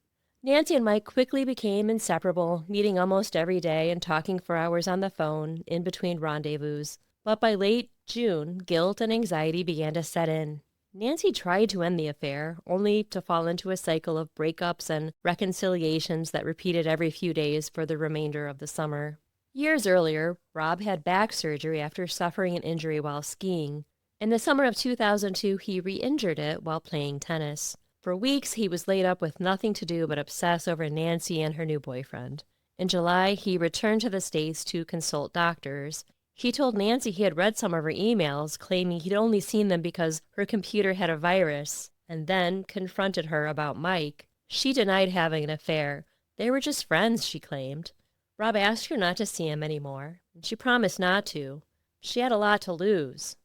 Nancy and Mike quickly became inseparable, meeting almost every day and talking for hours on the phone in between rendezvous. But by late June, guilt and anxiety began to set in. Nancy tried to end the affair, only to fall into a cycle of breakups and reconciliations that repeated every few days for the remainder of the summer. Years earlier, Rob had back surgery after suffering an injury while skiing, In the summer of 2002, he re-injured it while playing tennis. For weeks, he was laid up with nothing to do but obsess over Nancy and her new boyfriend. In July, he returned to the States to consult doctors. He told Nancy he had read some of her emails, claiming he'd only seen them because her computer had a virus, and then confronted her about Mike. She denied having an affair. They were just friends, she claimed. Rob asked her not to see him anymore, and she promised not to. She had a lot to lose.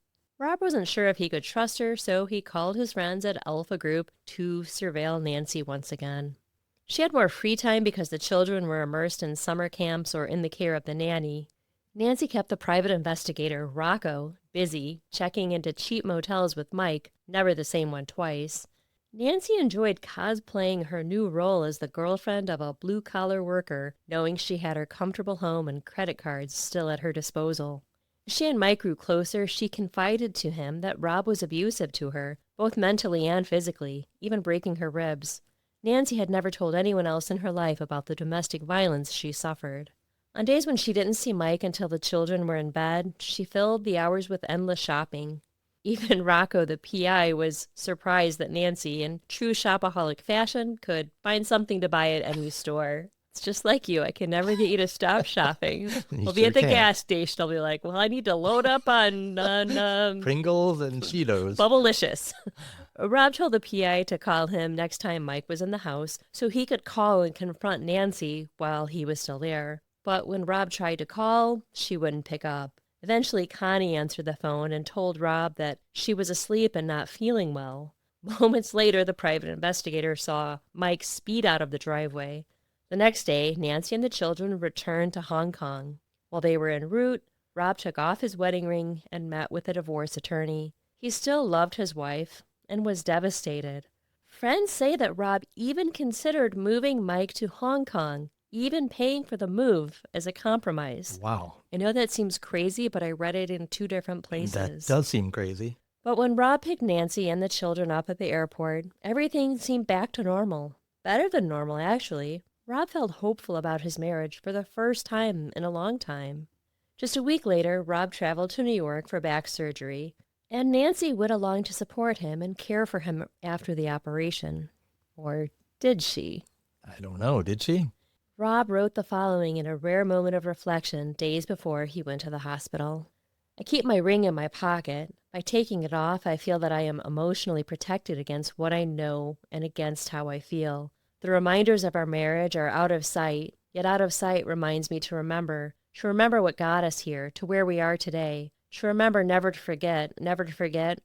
Rob wasn't sure if he could trust her, so he called his friends at Alpha Group to surveil Nancy once again. She had more free time because the children were immersed in summer camps or in the care of the nanny. Nancy kept the private investigator, Rocco, busy, checking into cheap motels with Mike, never the same one twice. Nancy enjoyed cosplaying her new role as the girlfriend of a blue-collar worker, knowing she had her comfortable home and credit cards still at her disposal. As she and Mike grew closer, she confided to him that Rob was abusive to her, both mentally and physically, even breaking her ribs. Nancy had never told anyone else in her life about the domestic violence she suffered. On days when she didn't see Mike until the children were in bed, she filled the hours with endless shopping. Even Rocco, the PI, was surprised that Nancy, in true shopaholic fashion, could find something to buy at any store. It's just like you. I can never get you to stop shopping. We'll be sure at the can't. gas station. I'll be like, well, I need to load up on Pringles and Cheetos. Bubblicious. Rob told the PI to call him next time Mike was in the house so he could call and confront Nancy while he was still there. But when Rob tried to call, she wouldn't pick up. Eventually, Connie answered the phone and told Rob that she was asleep and not feeling well. Moments later, the private investigator saw Mike speed out of the driveway. The next day, Nancy and the children returned to Hong Kong. While they were en route, Rob took off his wedding ring and met with a divorce attorney. He still loved his wife and was devastated. Friends say that Rob even considered moving Mike to Hong Kong, even paying for the move as a compromise. Wow. I know that seems crazy, but I read it in 2 different places. That does seem crazy. But when Rob picked Nancy and the children up at the airport, everything seemed back to normal. Better than normal, actually. Rob felt hopeful about his marriage for the first time in a long time. Just a week later, Rob traveled to New York for back surgery, and Nancy went along to support him and care for him after the operation. Or did she? I don't know. Did she? Rob wrote the following in a rare moment of reflection days before he went to the hospital. I keep my ring in my pocket. By taking it off, I feel that I am emotionally protected against what I know and against how I feel. The reminders of our marriage are out of sight, yet out of sight reminds me to remember what got us here, to where we are today, to remember never to forget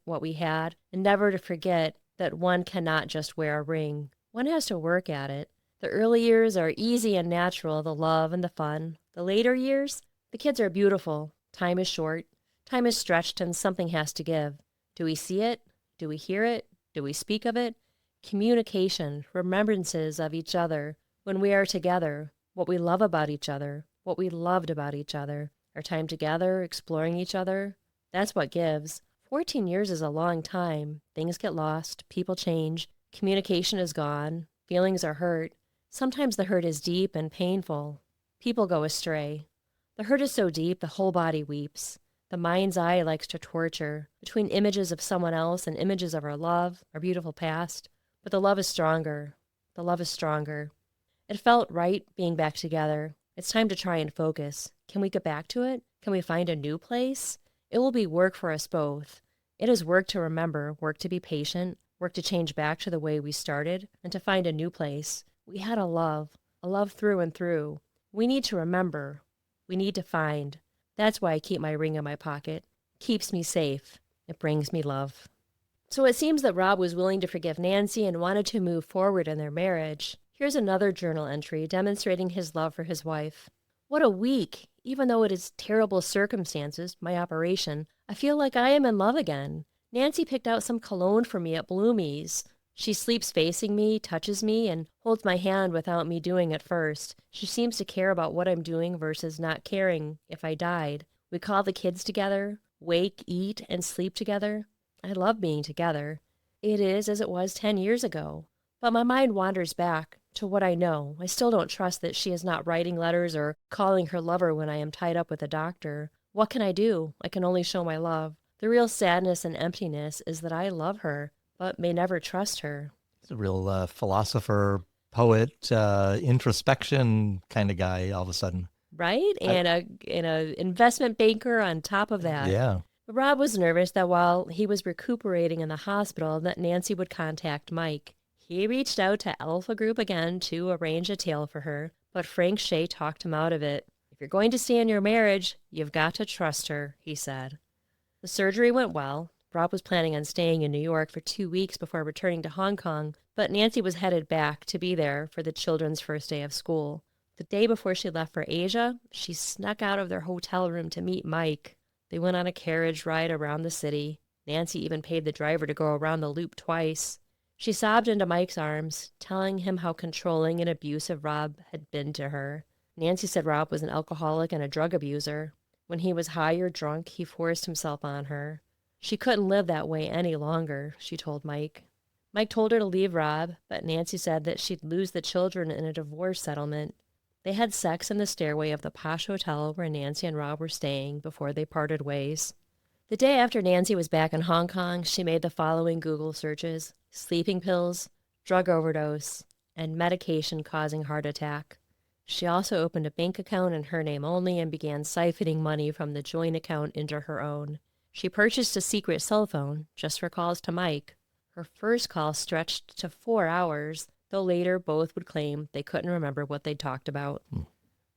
what we had, and never to forget that one cannot just wear a ring. One has to work at it. The early years are easy and natural, the love and the fun. The later years, the kids are beautiful. Time is short. Time is stretched and something has to give. Do we see it? Do we hear it? Do we speak of it? Communication, remembrances of each other, when we are together, what we love about each other, what we loved about each other, our time together, exploring each other. That's what gives. 14 years is a long time. Things get lost, people change, communication is gone, feelings are hurt. Sometimes the hurt is deep and painful. People go astray. The hurt is so deep, the whole body weeps. The mind's eye likes to torture, between images of someone else and images of our love, our beautiful past. But the love is stronger. The love is stronger. It felt right being back together. It's time to try and focus. Can we get back to it? Can we find a new place? It will be work for us both. It is work to remember, work to be patient, work to change back to the way we started, and to find a new place. We had a love through and through. We need to remember. We need to find. That's why I keep my ring in my pocket. It keeps me safe. It brings me love. So it seems that Rob was willing to forgive Nancy and wanted to move forward in their marriage. Here's another journal entry demonstrating his love for his wife. What a week! Even though it is terrible circumstances, my operation, I feel like I am in love again. Nancy picked out some cologne for me at Bloomie's. She sleeps facing me, touches me, and holds my hand without me doing it first. She seems to care about what I'm doing versus not caring if I died. We call the kids together, wake, eat, and sleep together. I love being together. It is as it was 10 years ago. But my mind wanders back to what I know. I still don't trust that she is not writing letters or calling her lover when I am tied up with a doctor. What can I do? I can only show my love. The real sadness and emptiness is that I love her, but may never trust her. He's a real philosopher, poet, introspection kind of guy all of a sudden. Right? And a investment banker on top of that. Yeah. But Rob was nervous that while he was recuperating in the hospital, that Nancy would contact Mike. He reached out to Alpha Group again to arrange a tale for her, but Frank Shea talked him out of it. If you're going to stay in your marriage, you've got to trust her, he said. The surgery went well. Rob was planning on staying in New York for 2 weeks before returning to Hong Kong, but Nancy was headed back to be there for the children's first day of school. The day before she left for Asia, she snuck out of their hotel room to meet Mike. They went on a carriage ride around the city. Nancy even paid the driver to go around the loop twice. She sobbed into Mike's arms, telling him how controlling and abusive Rob had been to her. Nancy said Rob was an alcoholic and a drug abuser. When he was high or drunk, he forced himself on her. She couldn't live that way any longer, she told Mike. Mike told her to leave Rob, but Nancy said that she'd lose the children in a divorce settlement. They had sex in the stairway of the posh hotel where Nancy and Rob were staying before they parted ways. The day after Nancy was back in Hong Kong, she made the following Google searches: sleeping pills, drug overdose, and medication causing heart attack. She also opened a bank account in her name only and began siphoning money from the joint account into her own. She purchased a secret cell phone just for calls to Mike. Her first call stretched to 4 hours, though later both would claim they couldn't remember what they'd talked about.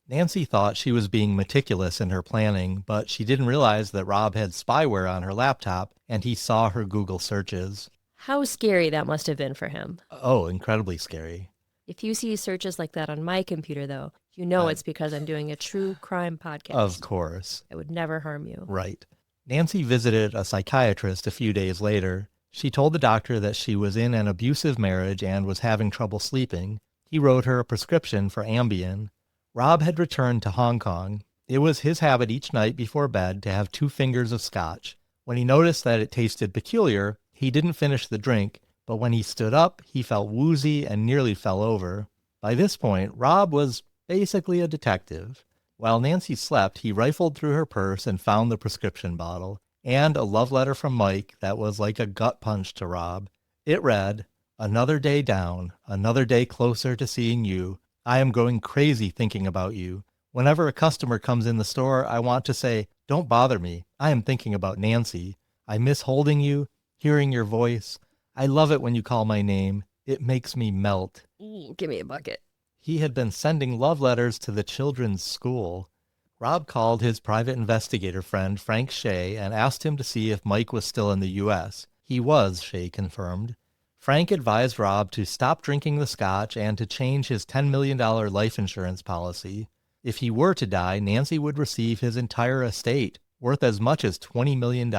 Nancy thought she was being meticulous in her planning, but she didn't realize that Rob had spyware on her laptop and he saw her Google searches. How scary that must have been for him. Oh, incredibly scary. If you see searches like that on my computer, though, you know it's because I'm doing a true crime podcast. Of course. It would never harm you. Right. Nancy visited a psychiatrist a few days later. She told the doctor that she was in an abusive marriage and was having trouble sleeping. He wrote her a prescription for Ambien. Rob had returned to Hong Kong. It was his habit each night before bed to have 2 fingers of scotch. When he noticed that it tasted peculiar, he didn't finish the drink, but when he stood up, he felt woozy and nearly fell over. By this point, Rob was basically a detective. While Nancy slept, he rifled through her purse and found the prescription bottle and a love letter from Mike that was like a gut punch to Rob. It read, "Another day down, another day closer to seeing you. I am going crazy thinking about you. Whenever a customer comes in the store, I want to say, 'Don't bother me. I am thinking about Nancy. I miss holding you, hearing your voice. I love it when you call my name. It makes me melt.'" Give me a bucket. He had been sending love letters to the children's school. Rob called his private investigator friend, Frank Shea, and asked him to see if Mike was still in the U.S. He was, Shea confirmed. Frank advised Rob to stop drinking the scotch and to change his $10 million life insurance policy. If he were to die, Nancy would receive his entire estate, worth as much as $20 million.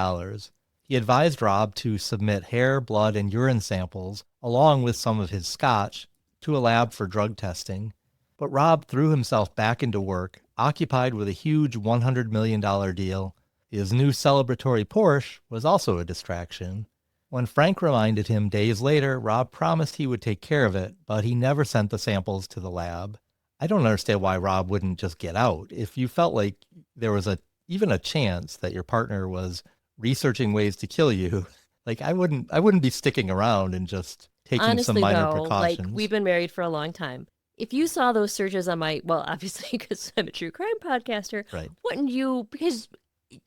He advised Rob to submit hair, blood, and urine samples, along with some of his scotch, to a lab for drug testing. But Rob threw himself back into work, occupied with a huge $100 million deal. His new celebratory Porsche was also a distraction. When Frank reminded him days later, Rob promised he would take care of it, but he never sent the samples to the lab. I don't understand why Rob wouldn't just get out. If you felt like there was even a chance that your partner was researching ways to kill you, like I wouldn't be sticking around and just taking Honestly, some minor though, precautions. like we've been married for a long time. If you saw those searches on my, well, obviously because I'm a true crime podcaster, Right. wouldn't you? Because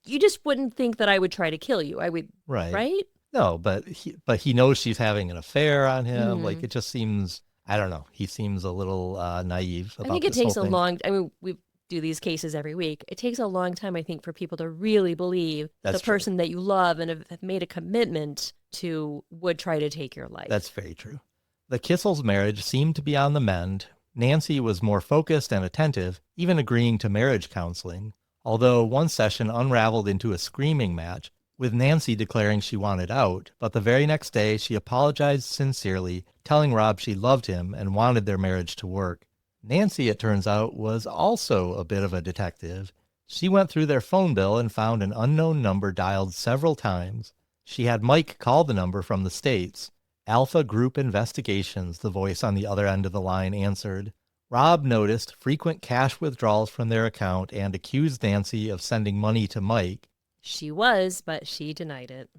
you just wouldn't think that I would try to kill you. I would, right? No, but he knows she's having an affair on him. Like it just seems, I don't know. He seems a little naive about I think it this takes whole a thing. long. I mean, we do these cases every week. It takes a long time, I think, for people to really believe That's the true. person that you love and have made a commitment to would try to take your life. That's very true. The Kissel's marriage seemed to be on the mend. Nancy was more focused and attentive, even agreeing to marriage counseling, although one session unraveled into a screaming match, with Nancy declaring she wanted out, but the very next day she apologized sincerely, telling Rob she loved him and wanted their marriage to work. Nancy, it turns out, was also a bit of a detective. She went through their phone bill and found an unknown number dialed several times. She had Mike call the number from the States. Alpha Group Investigations, the voice on the other end of the line answered. Rob noticed frequent cash withdrawals from their account and accused Nancy of sending money to Mike. She was, but she denied it.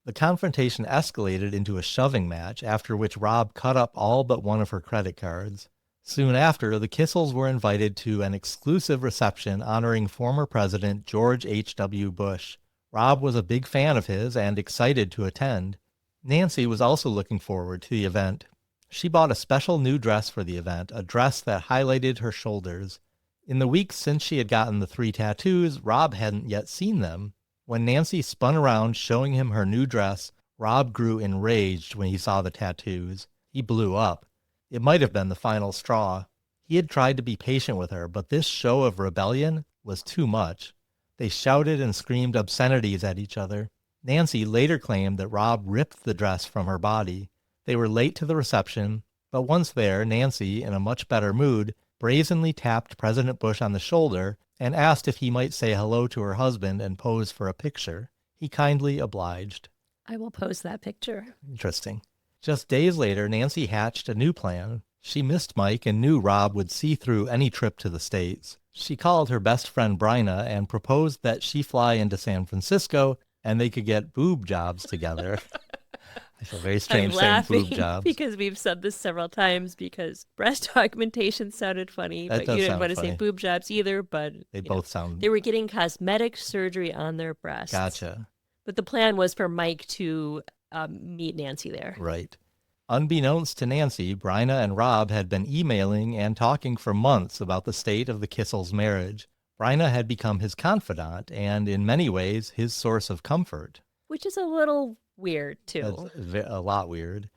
The confrontation escalated into a shoving match, after which Rob cut up all but one of her credit cards. Soon after, the Kissels were invited to an exclusive reception honoring former President George H.W. Bush. Rob was a big fan of his and excited to attend. Nancy was also looking forward to the event. She bought a special new dress for the event, a dress that highlighted her shoulders. In the weeks since she had gotten the 3 tattoos, Rob hadn't yet seen them. When Nancy spun around showing him her new dress, Rob grew enraged when he saw the tattoos. He blew up. It might have been the final straw. He had tried to be patient with her, but this show of rebellion was too much. They shouted and screamed obscenities at each other. Nancy later claimed that Rob ripped the dress from her body. They were late to the reception, but once there, Nancy, in a much better mood, brazenly tapped President Bush on the shoulder and asked if he might say hello to her husband and pose for a picture. He kindly obliged. I will post that picture. Interesting. Just days later, Nancy hatched a new plan. She missed Mike and knew Rob would see through any trip to the States. She called her best friend Bryna and proposed that she fly into San Francisco and they could get boob jobs together. I feel very strange saying boob jobs. Because we've said this several times because breast augmentation sounded funny, That but you does didn't want to sound say funny. boob jobs either, but They both sound... they were getting cosmetic surgery on their breasts. Gotcha. But the plan was for Mike to meet Nancy there. Right. Unbeknownst to Nancy, Bryna and Rob had been emailing and talking for months about the state of the Kissels' marriage. Bryna had become his confidant and, in many ways, his source of comfort. Which is a little weird, too. That's a lot weird.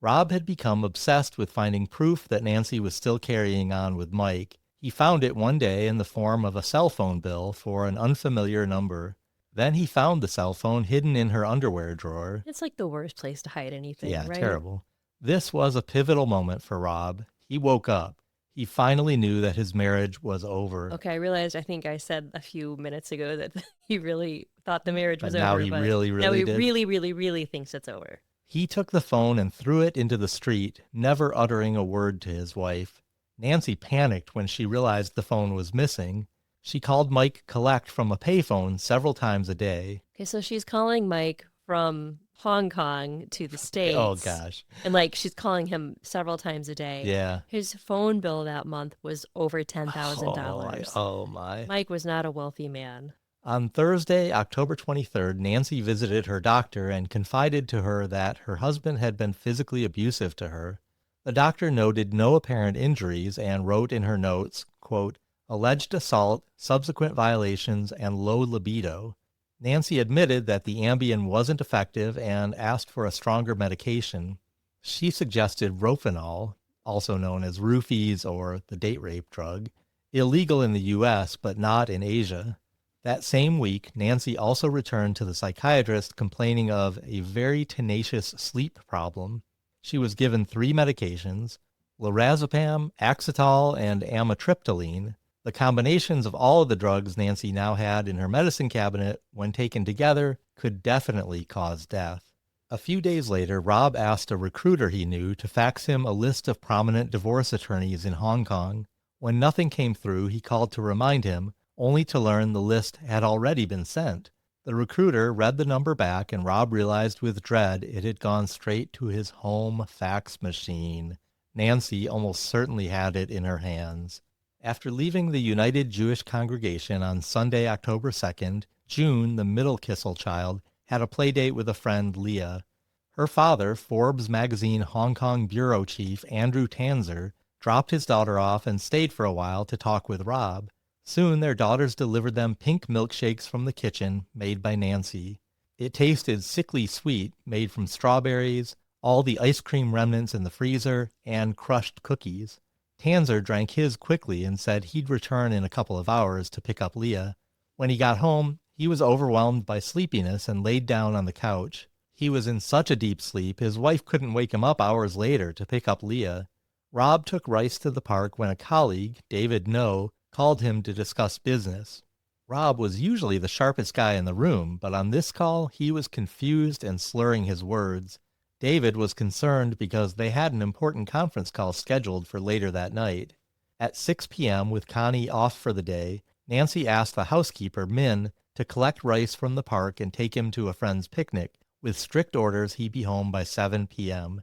Rob had become obsessed with finding proof that Nancy was still carrying on with Mike. He found it one day in the form of a cell phone bill for an unfamiliar number. Then he found the cell phone hidden in her underwear drawer. It's like the worst place to hide anything, Yeah, right? terrible. This was a pivotal moment for Rob. He woke up. He finally knew that his marriage was over. Okay, I realized I think I said a few minutes ago that he really thought the marriage was But now over. he but really now he did. really thinks it's over. He took the phone and threw it into the street, never uttering a word to his wife. Nancy panicked when she realized the phone was missing. She called Mike collect from a payphone several times a day. Okay, so she's calling Mike from Hong Kong to the States. Oh, gosh. And she's calling him several times a day. Yeah. His phone bill that month was over $10,000. Oh, my. Mike was not a wealthy man. On Thursday, October 23rd, Nancy visited her doctor and confided to her that her husband had been physically abusive to her. The doctor noted no apparent injuries and wrote in her notes, quote, alleged assault, subsequent violations, and low libido. Nancy admitted that the Ambien wasn't effective and asked for a stronger medication. She suggested Rofinol, also known as roofies or the date rape drug, illegal in the U.S. but not in Asia. That same week, Nancy also returned to the psychiatrist complaining of a very tenacious sleep problem. She was given 3 medications, lorazepam, Axetal, and amitriptyline. The combinations of all of the drugs Nancy now had in her medicine cabinet, when taken together, could definitely cause death. A few days later, Rob asked a recruiter he knew to fax him a list of prominent divorce attorneys in Hong Kong. When nothing came through, he called to remind him, only to learn the list had already been sent. The recruiter read the number back, and Rob realized with dread it had gone straight to his home fax machine. Nancy almost certainly had it in her hands. After leaving the United Jewish Congregation on Sunday, October 2nd, June, the middle Kissel child, had a playdate with a friend, Leah. Her father, Forbes magazine Hong Kong bureau chief Andrew Tanzer, dropped his daughter off and stayed for a while to talk with Rob. Soon their daughters delivered them pink milkshakes from the kitchen, made by Nancy. It tasted sickly sweet, made from strawberries, all the ice cream remnants in the freezer, and crushed cookies. Tanzer drank his quickly and said he'd return in a couple of hours to pick up Leah. When he got home, he was overwhelmed by sleepiness and laid down on the couch. He was in such a deep sleep, his wife couldn't wake him up hours later to pick up Leah. Rob took Rice to the park when a colleague, David No, called him to discuss business. Rob was usually the sharpest guy in the room, but on this call, he was confused and slurring his words. David was concerned because they had an important conference call scheduled for later that night. At 6 p.m., with Connie off for the day, Nancy asked the housekeeper, Min, to collect Rice from the park and take him to a friend's picnic, with strict orders he'd be home by 7 p.m.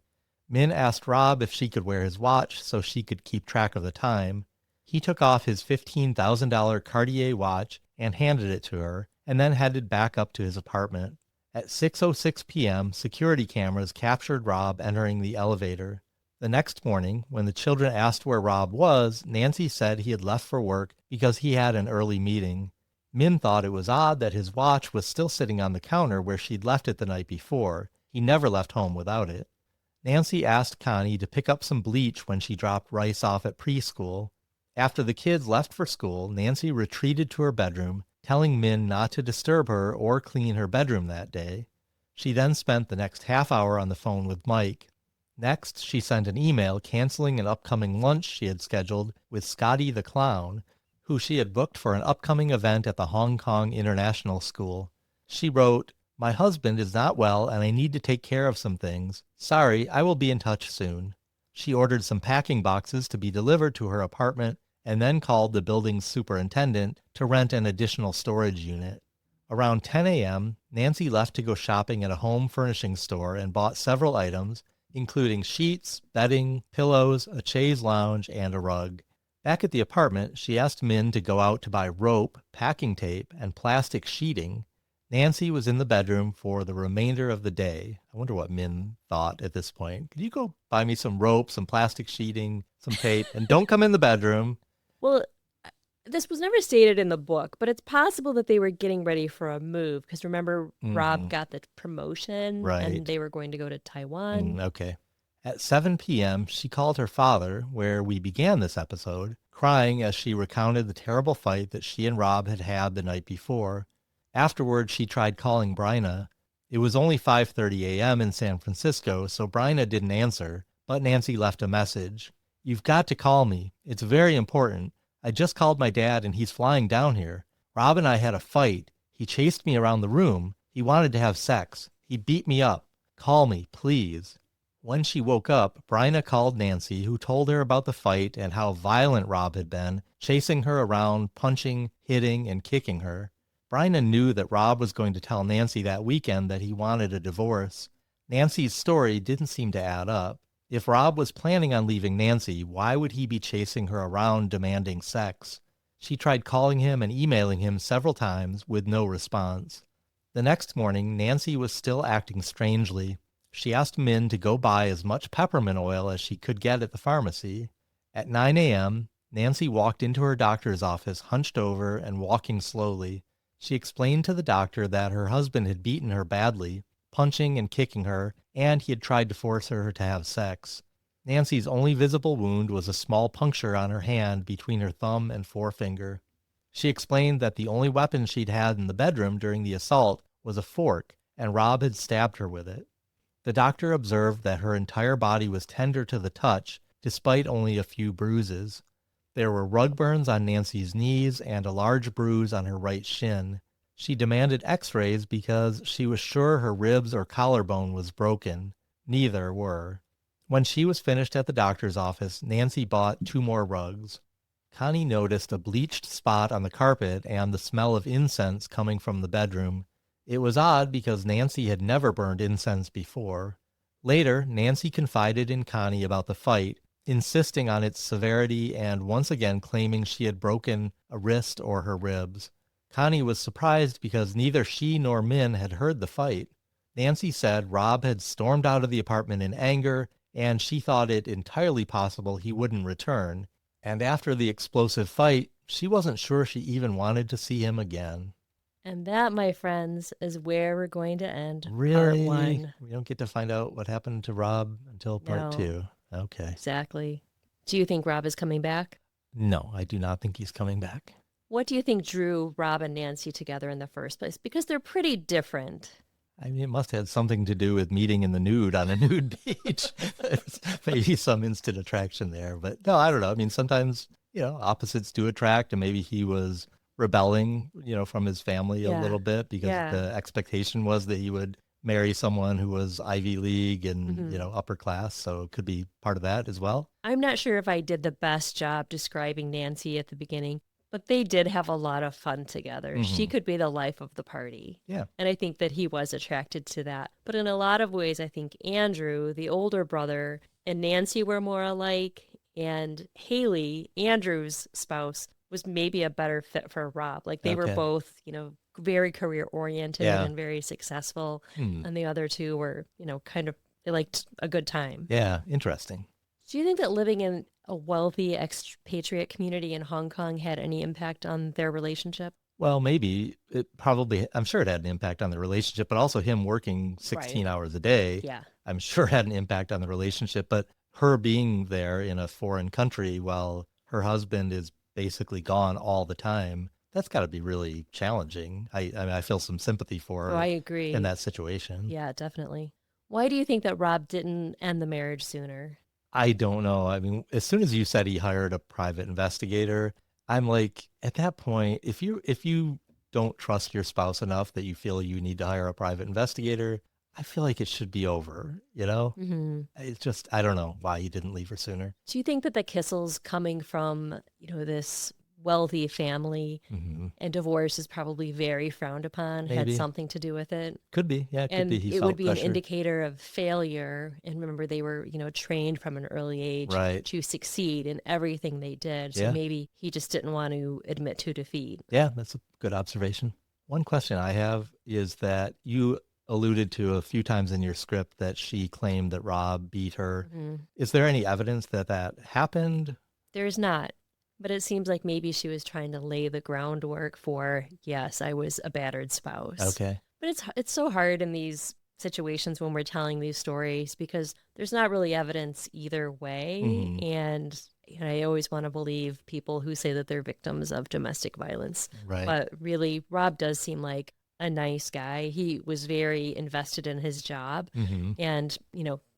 Min asked Rob if she could wear his watch so she could keep track of the time. He took off his $15,000 Cartier watch and handed it to her, and then headed back up to his apartment. At 6:06 p.m., security cameras captured Rob entering the elevator. The next morning, when the children asked where Rob was, Nancy said he had left for work because he had an early meeting. Min thought it was odd that his watch was still sitting on the counter where she'd left it the night before. He never left home without it. Nancy asked Connie to pick up some bleach when she dropped Rice off at preschool. After the kids left for school, Nancy retreated to her bedroom, telling Min not to disturb her or clean her bedroom that day. She then spent the next half hour on the phone with Mike. Next, she sent an email canceling an upcoming lunch she had scheduled with Scotty the Clown, who she had booked for an upcoming event at the Hong Kong International School. She wrote, "My husband is not well and I need to take care of some things. Sorry, I will be in touch soon." She ordered some packing boxes to be delivered to her apartment and then called the building's superintendent to rent an additional storage unit. Around 10 a.m., Nancy left to go shopping at a home furnishing store and bought several items, including sheets, bedding, pillows, a chaise lounge, and a rug. Back at the apartment, she asked Min to go out to buy rope, packing tape, and plastic sheeting. Nancy was in the bedroom for the remainder of the day. I wonder what Min thought at this point. Could you go buy me some rope, some plastic sheeting, some tape, and don't come in the bedroom? Well, this was never stated in the book, but it's possible that they were getting ready for a move. Because remember, Rob got the promotion and they were going to go to Taiwan. Okay. At 7 p.m., she called her father, where we began this episode, crying as she recounted the terrible fight that she and Rob had had the night before. Afterward, she tried calling Bryna. It was only 5:30 a.m. in San Francisco, so Bryna didn't answer, but Nancy left a message. "You've got to call me. It's very important. I just called my dad and he's flying down here. Rob and I had a fight. He chased me around the room. He wanted to have sex. He beat me up. Call me, please." When she woke up, Bryna called Nancy, who told her about the fight and how violent Rob had been, chasing her around, punching, hitting, and kicking her. Bryna knew that Rob was going to tell Nancy that weekend that he wanted a divorce. Nancy's story didn't seem to add up. If Rob was planning on leaving Nancy, why would he be chasing her around demanding sex? She tried calling him and emailing him several times with no response. The next morning, Nancy was still acting strangely. She asked Min to go buy as much peppermint oil as she could get at the pharmacy. At 9 a.m., Nancy walked into her doctor's office hunched over and walking slowly. She explained to the doctor that her husband had beaten her badly, punching and kicking her, and he had tried to force her to have sex. Nancy's only visible wound was a small puncture on her hand between her thumb and forefinger. She explained that the only weapon she'd had in the bedroom during the assault was a fork, and Rob had stabbed her with it. The doctor observed that her entire body was tender to the touch, despite only a few bruises. There were rug burns on Nancy's knees and a large bruise on her right shin. She demanded x-rays because she was sure her ribs or collarbone was broken. Neither were. When she was finished at the doctor's office, Nancy bought 2 more rugs. Connie noticed a bleached spot on the carpet and the smell of incense coming from the bedroom. It was odd because Nancy had never burned incense before. Later, Nancy confided in Connie about the fight, insisting on its severity and once again claiming she had broken a wrist or her ribs. Connie was surprised because neither she nor Min had heard the fight. Nancy said Rob had stormed out of the apartment in anger, and she thought it entirely possible he wouldn't return. And after the explosive fight, she wasn't sure she even wanted to see him again. And that, my friends, is where we're going to end Really? part 1. We don't get to find out what happened to Rob until part 2. Okay. Exactly. Do you think Rob is coming back? No, I do not think he's coming back. What do you think drew Rob and Nancy together in the first place? Because they're pretty different. I mean, it must have had something to do with meeting in the nude on a nude beach. There's maybe some instant attraction there. But no, I don't know. I mean, sometimes, opposites do attract, and maybe he was rebelling, from his family a little bit because the expectation was that he would marry someone who was Ivy League and, upper class. So it could be part of that as well. I'm not sure if I did the best job describing Nancy at the beginning. But they did have a lot of fun together. She Hmm. could be the life of the party. Yeah. And I think that he was attracted to that. But in a lot of ways, I think Andrew, the older brother, and Nancy were more alike. And Haley, Andrew's spouse, was maybe a better fit for Rob. Like they were Okay. both, very career oriented Yeah. and very successful. Hmm. And the other two were, kind of, they liked a good time. Yeah. Interesting. Do you think that living in a wealthy expatriate community in Hong Kong had any impact on their relationship? Well, maybe it probably, I'm sure it had an impact on the relationship, but also him working Right. 16 hours a day, Yeah. I'm sure had an impact on the relationship. But her being there in a foreign country while her husband is basically gone all the time, that's got to be really challenging. I mean, I feel some sympathy for Oh, I her in agree. that situation. Yeah, definitely. Why do you think that Rob didn't end the marriage sooner? I don't know. I mean, as soon as you said he hired a private investigator, I'm like, at that point, if you don't trust your spouse enough that you feel you need to hire a private investigator, I feel like it should be over, you know? Hmm. It's just I don't know why he didn't leave her sooner. Do you think that the Kissels coming from, this wealthy family Hmm. and divorce is probably very frowned upon had Maybe. something to do with it? Could be. Yeah, it could be And he it would felt be an pressure. indicator of failure. And remember, they were, trained from an early age Right. to succeed in everything they did. So Yeah. maybe he just didn't want to admit to defeat. Yeah, that's a good observation. One question I have is that you alluded to a few times in your script that she claimed that Rob beat her. Hmm. Is there any evidence that that happened? There's not, but it seems like maybe she was trying to lay the groundwork for, yes, I was a battered spouse. Okay. But it's so hard in these situations when we're telling these stories because there's not really evidence either way. Hmm. And I always want to believe people who say that they're victims of domestic violence. Right. But really, Rob does seem like a nice guy. He was very invested in his job Hmm. and,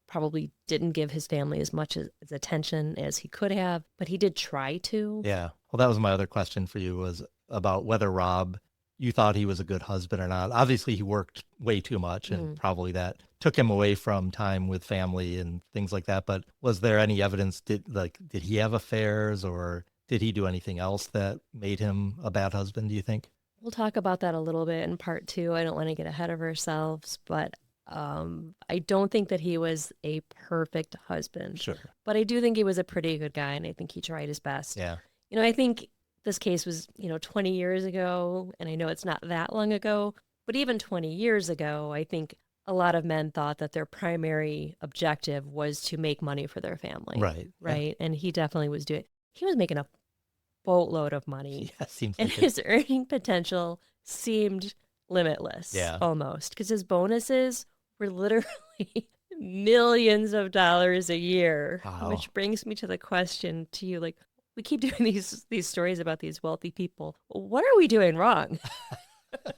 probably didn't give his family as much as attention as he could have, but he did try to. Yeah. Well, that was my other question for you was about whether Rob, you thought he was a good husband or not. Obviously, he worked way too much and Mhm. probably that took him away from time with family and things like that. But was there any evidence did he have affairs or did he do anything else that made him a bad husband, do you think? We'll talk about that a little bit in part two. I don't want to get ahead of ourselves, but I don't think that he was a perfect husband, Sure. but I do think he was a pretty good guy, and I think he tried his best. Yeah. I think this case was, 20 years ago, and I know it's not that long ago, but even 20 years ago, I think a lot of men thought that their primary objective was to make money for their family, Right. Yeah. right? And he definitely was doing, he was making a boatload of money, Yeah, seems and like it. his earning potential seemed limitless Yeah. almost because his bonuses were literally millions of dollars a year, Wow. which brings me to the question to you, like, we keep doing these stories about these wealthy people. What are we doing wrong? I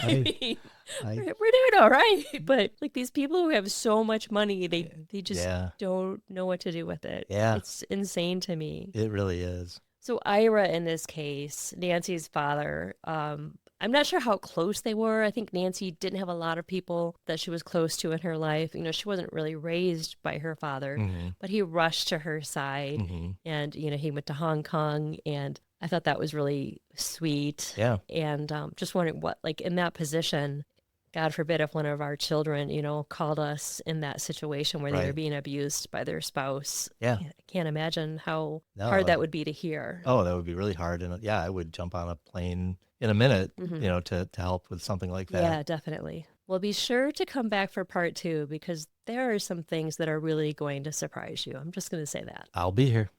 I, mean, I, we're doing all right, but like these people who have so much money, they just yeah, don't know what to do with it. yeah, It's insane to me. it really is. So Ira, in this case, Nancy's father, I'm not sure how close they were. I think Nancy didn't have a lot of people that she was close to in her life. She wasn't really raised by her father, Hmm. but he rushed to her side, Hmm. and he went to Hong Kong, and I thought that was really sweet. Yeah. And just wondering what, like, in that position, God forbid if one of our children, called us in that situation where they were Right. being abused by their spouse. Yeah. I can't imagine how hard No. that would be to hear. Oh, that would be really hard. And yeah, I would jump on a plane in a minute, Mhm. to help with something like that. Yeah, definitely. Well, be sure to come back for part two because there are some things that are really going to surprise you. I'm just going to say that. I'll be here.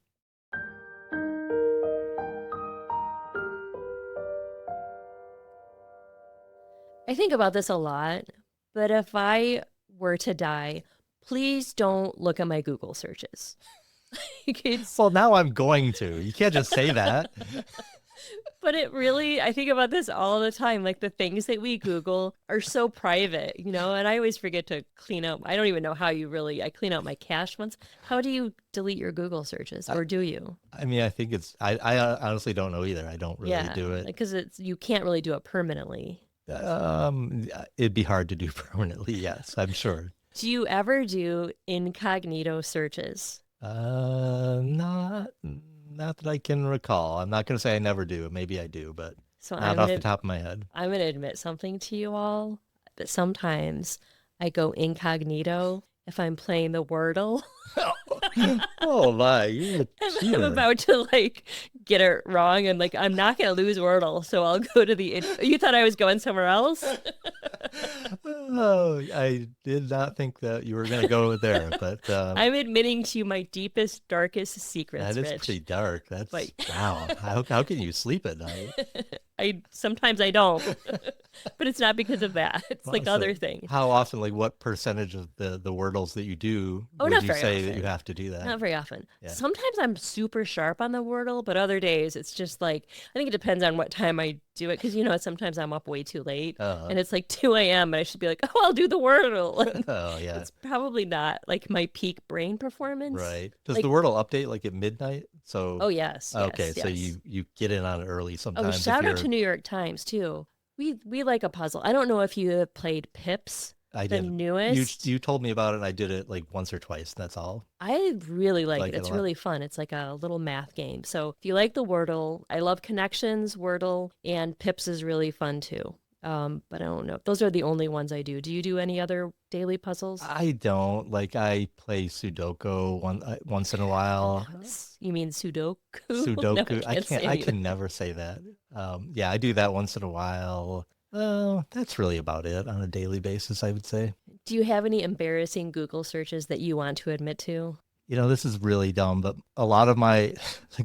I think about this a lot, but if I were to die, please don't look at my Google searches. It's, Well, now I'm going to. You can't just say that. but it really, I think about this all the time. Like the things that we Google are so private, and I always forget to clean up. I don't even know how I clean out my cache once. How do you delete your Google searches, or do you? I mean, I think I honestly don't know either. I don't really do it. Because you can't really do it permanently. It'd be hard to do permanently. Yes, I'm sure. Do you ever do incognito searches? Not Not that I can recall. I'm not going to say I never do. Maybe I do, but So not off the top of my head. I'm gonna admit something to you all, that sometimes I go incognito if I'm playing the Wordle. Oh my, you're a I'm cheater. about to like get it wrong and like I'm not gonna lose Wordle, so I'll go to the. You thought I was going somewhere else? Oh, I did not think that you were going to go there, but I'm admitting to you my deepest, darkest secrets, that is Rich. pretty dark. That's But wow. How can you sleep at night? I sometimes I don't, but it's not because of that. It's like So other things. how often, like what percentage of the Wordles that you do Oh, would not you very say that often. you have to do that? Not very often. Yeah. Sometimes I'm super sharp on the Wordle, but other days it's just like, I think it depends on what time I do it. Cause sometimes I'm up way too late and it's like 2 a.m. and I should be like, oh, I'll do the Wordle. And Oh yeah. it's probably not like my peak brain performance. Right. Does Like, the Wordle update like at midnight? So oh, yes. okay, Yes, so yes. you get in on it early Oh, sometimes if shout out you're to New York Times too. We like a puzzle. I don't know if you have played Pips, I the did. newest. You told me about it and I did it like once or twice. That's all. I really like it. Like it a It's lot. really fun. It's like a little math game. So if you like the Wordle, I love Connections, Wordle, and Pips is really fun too. But I don't know. Those are the only ones I do. Do you do any other daily puzzles? I don't like. I play Sudoku once in a while. You mean Sudoku? No, Sudoku. I can't say I it. can never say that. Yeah, I do that once in a while. That's really about it on a daily basis, I would say. Do you have any embarrassing Google searches that you want to admit to? This is really dumb, but a lot of my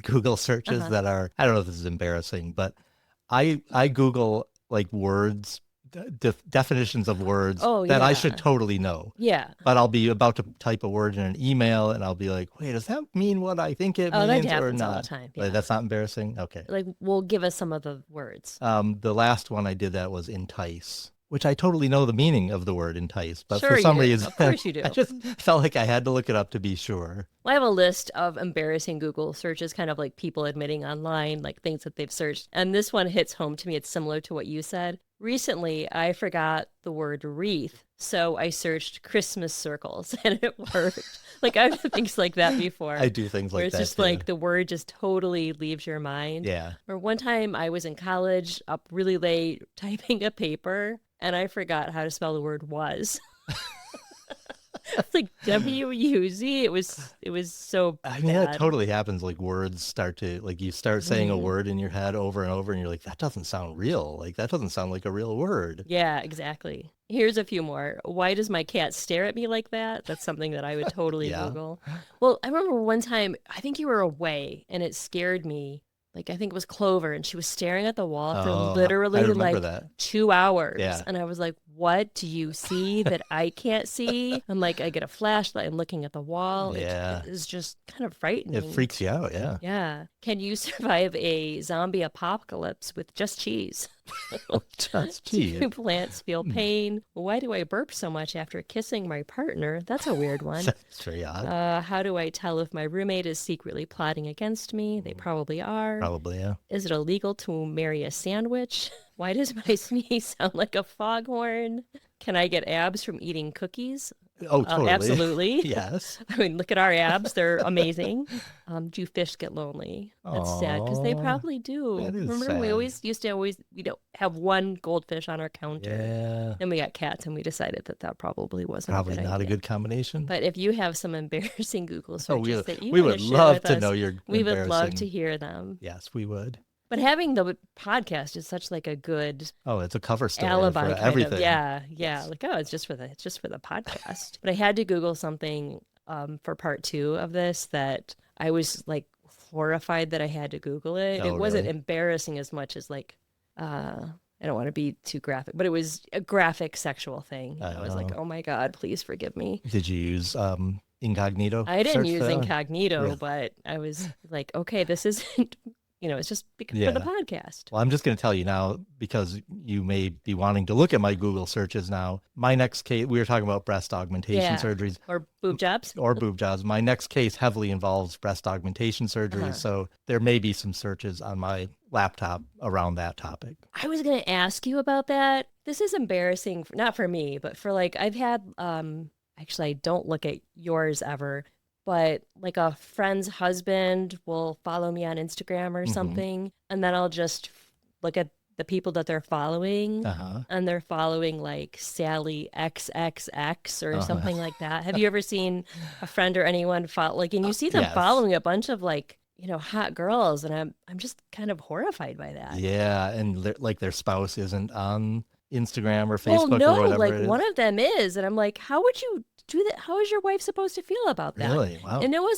Google searches Uh-huh. that are, I don't know if this is embarrassing, but I Google like words, definitions of words Oh, that I yeah. should totally know. Yeah. But I'll be about to type a word in an email and I'll be like, wait, does that mean what I think it Oh, that means or happens all the not? time. Like, Yeah. that's not embarrassing? Okay. Like, well, give us some of the words. The last one I did that was entice, which I totally know the meaning of the word entice, but Sure for you some do. reason, Of course you do. I just felt like I had to look it up to be sure. Well, I have a list of embarrassing Google searches, kind of like people admitting online, like things that they've searched. And this one hits home to me. It's similar to what you said. Recently, I forgot the word wreath, so I searched Christmas circles and it worked. Like, I've done things like that before. I do things where like it's that just too. like the word just totally leaves your mind. Yeah. Or one time I was in college, up really late, typing a paper, and I forgot how to spell the word was. It's like W-U-Z. It was so I mean, bad. that totally happens. Like words start to, like you start saying a Mhm. word in your head over and over and you're like, that doesn't sound real. Like that doesn't sound like a real word. Yeah, exactly. Here's a few more. Why does my cat stare at me like that? That's something that I would totally Yeah. Google. Well, I remember one time, I think you were away and it scared me. Like, I think it was Clover, and she was staring at the wall for Oh, I literally remember like that. 2 hours. Yeah. And I was like, what do you see that I can't see? And like, I get a flashlight, I'm looking at the wall. Yeah. It is just kind of frightening. It freaks you out. Yeah. Yeah. Can you survive a zombie apocalypse with just cheese? Just Do cheese. plants feel pain? Why do I burp so much after kissing my partner? That's a weird one. That's very odd. How do I tell if my roommate is secretly plotting against me? They probably are. Probably, yeah. Is it illegal to marry a sandwich? Why does my sneeze sound like a foghorn? Can I get abs from eating cookies? Oh, totally. Absolutely. Yes. I mean, look at our abs. They're amazing. Do fish get lonely? That's sad because they Aw, probably do. that is Remember, we sad. always used to we don't have one goldfish on our counter. Yeah. Then we got cats and we decided that probably wasn't Probably a good not a idea. good combination. But if you have some embarrassing Google Oh, searches that you we want would to share love with to us, know your we would love to embarrassing- hear them. Yes, we would. But having the podcast is such like a good Oh, it's a cover story alibi for kind everything. of. Yeah. Yes. Like, oh, it's just for the podcast. But I had to Google something for part 2 of this that I was like horrified that I had to Google it. Oh, It wasn't really? embarrassing as much as like I don't want to be too graphic, but it was a graphic sexual thing. I was like, Oh. oh my God, please forgive me. Did you use incognito? I didn't search use for that one? incognito, Really? but I was like, okay, this isn't, it's just for the Yeah. podcast. Well, I'm just going to tell you now because you may be wanting to look at my Google searches now. My next case, we were talking about breast augmentation Yeah. surgeries Or boob jobs. or boob jobs. My next case heavily involves breast augmentation surgeries. Uh-huh. So there may be some searches on my laptop around that topic. I was going to ask you about that. This is embarrassing, not for me, but for like, I've had, actually, I don't look at yours ever, but like a friend's husband will follow me on Instagram or something, and then I'll just look at the people that they're following, and they're following like Sally XXX or something like that. Have you ever seen a friend or anyone and you see them Yes. following a bunch of like, hot girls, and I'm just kind of horrified by that. Yeah, and like their spouse isn't on Instagram or Facebook Well, no, or whatever like it is. one of them is, and I'm like, how would you do that? How is your wife supposed to feel about that? Really? Wow. And it was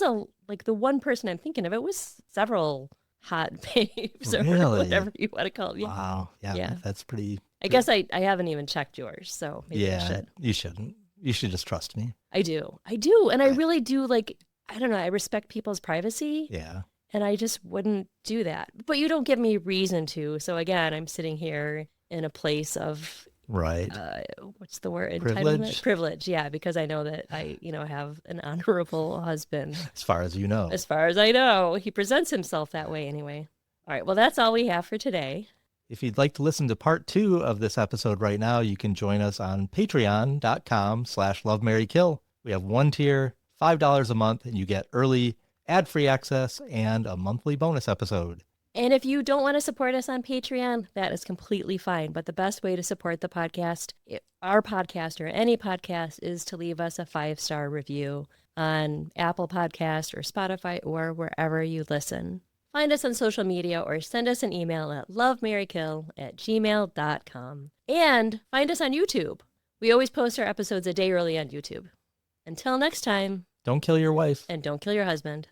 the one person I'm thinking of, it was several hot babes or Really? whatever you want to call them. Yeah. Wow. Yeah. That's pretty. I guess I haven't even checked yours, so maybe I should. You shouldn't. You should just trust me. I do. And I really do, like, I don't know, I respect people's privacy. Yeah. And I just wouldn't do that. But you don't give me reason to. So again, I'm sitting here in a place of Right. What's the word? Privilege? Entitlement? Privilege, yeah, because I know that I, have an honorable husband. As far as you know. As far as I know. He presents himself that way anyway. All right, well, that's all we have for today. If you'd like to listen to part 2 of this episode right now, you can join us on patreon.com/lovemarrykill. We have one tier, $5 a month, and you get early ad-free access and a monthly bonus episode. And if you don't want to support us on Patreon, that is completely fine. But the best way to support the podcast, our podcast or any podcast, is to leave us a 5-star review on Apple Podcast or Spotify or wherever you listen. Find us on social media or send us an email at lovemarrykill@gmail.com. And find us on YouTube. We always post our episodes a day early on YouTube. Until next time. Don't kill your wife. And don't kill your husband.